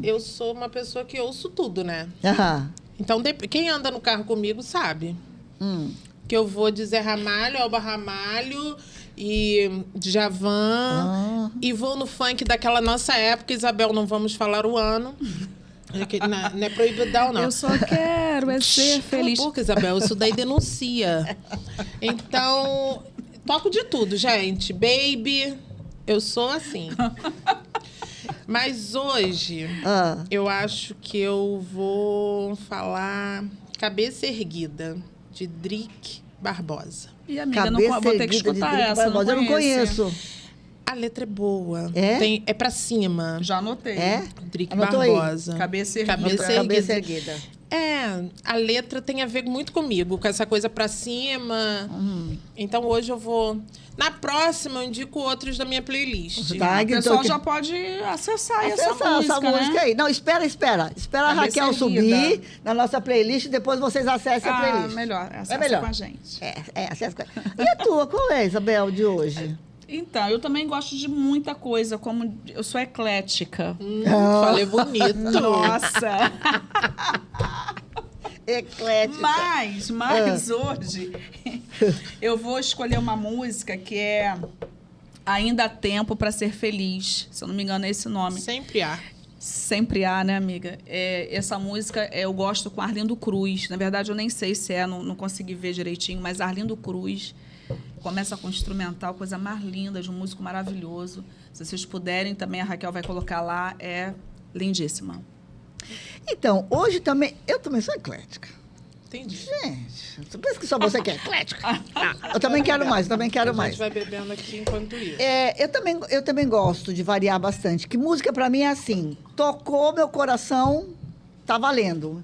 eu sou uma pessoa que ouço tudo, né? Aham. Então, quem anda no carro comigo sabe que eu vou de Zé Ramalho, Elba Ramalho e Djavan. E vou no funk daquela nossa época, Isabel, não vamos falar o ano. Não é proibidão, não. Eu só quero ser feliz. Cala a boca, Isabel, isso daí denuncia. Então, toco de tudo, gente. Baby, eu sou assim. Mas hoje, eu acho que eu vou falar Cabeça Erguida, de Drick Barbosa. E, amiga, não, vou ter que escutar essa, eu não conheço. A letra é boa. É? É pra cima. Já anotei. É? Drick Anotou aí? Barbosa. Cabeça erguida. Cabeça erguida. A letra tem a ver muito comigo, com essa coisa pra cima. Então hoje eu vou... Na próxima eu indico outros da minha playlist. Tá, O pessoal já pode acessar essa música, né? aí. Não, espera a Cabeça Raquel erguida. subir na nossa playlist e depois vocês acessem a playlist. Melhor. Acessa melhor. com a gente. Acessa. E a tua, qual é, Isabel, de hoje? Então, eu também gosto de muita coisa, como eu sou eclética. Falei bonito. Nossa! Eclética. Mas hoje Eu vou escolher uma música que é Ainda há Tempo para Ser Feliz. Se eu não me engano, é esse nome. Sempre há. Sempre há, né, amiga? Essa música eu gosto com Arlindo Cruz. Na verdade, eu nem sei se não consegui ver direitinho, mas Arlindo Cruz começa com instrumental, coisa mais linda, de um músico maravilhoso. Se vocês puderem, também a Raquel vai colocar lá. É lindíssima. Então, hoje também... Eu também sou eclética. Entendi. Gente, você pensa que só você que é eclética? Eu também quero mais, A gente vai bebendo aqui enquanto isso. Eu também gosto de variar bastante. Que música, pra mim, é assim. Tocou meu coração, tá valendo.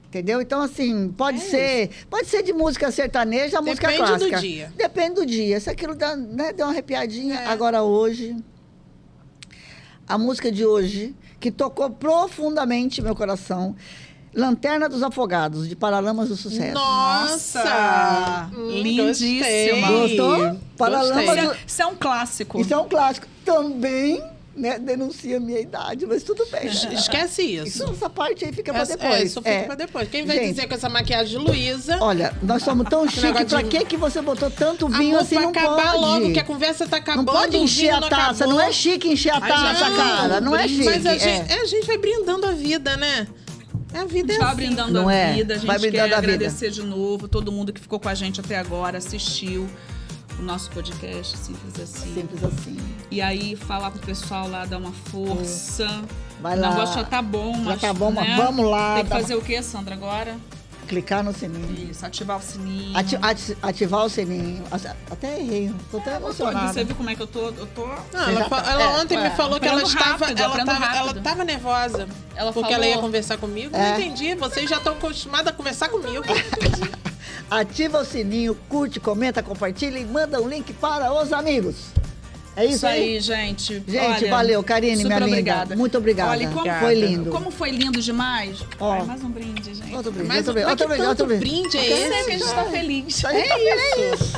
Entendeu? Então, assim, pode ser de música sertaneja a música clássica. Depende do dia. Depende do dia. Se aquilo deu uma arrepiadinha. Agora, hoje, a música de hoje, que tocou profundamente meu coração, Lanterna dos Afogados, de Paralamas do Sucesso. Nossa! Lindíssima. Gostou? Paralamas Isso é um clássico. Isso é um clássico. Também, né, denuncia a minha idade, mas tudo bem. Né? Esquece isso. Essa parte aí fica pra depois. Isso fica pra depois. Quem vai dizer com essa maquiagem de Luísa? Olha, nós somos tão chiques. Pra que você botou tanto vinho assim? Não acabar pode. Logo, que a conversa tá acabando. Não pode encher a taça. Não é chique encher a taça, cara. Não é chique. Mas a gente vai brindando a vida, né? A vida é assim. brindando a vida, a gente quer agradecer vida. De novo todo mundo que ficou com a gente até agora, assistiu o nosso podcast, Simples Assim. Simples Assim. E aí, falar pro pessoal lá, dar uma força. Vai lá. O negócio já tá bom, mas... Já tá bom, né? mas vamos lá. Tem que fazer o quê, Sandra, agora? Clicar no sininho. Isso, ativar o sininho. Ativar o sininho. Até errei, tô até emocionada. Você viu como é que eu tô? Não, ela ontem me falou que ela estava nervosa. Porque falou... ela ia conversar comigo. Não entendi. Vocês já estão acostumados a conversar comigo. Ativa o sininho, curte, comenta, compartilha e manda um link para os amigos. É isso aí, gente. Gente, olha, valeu, Karine, minha linda. Obrigada. Muito obrigada. Olha, foi lindo. Como foi lindo demais. Ó, mais um brinde, gente. Outro brinde, Mas outro brinde. brinde é esse? Que a gente tá feliz. É isso.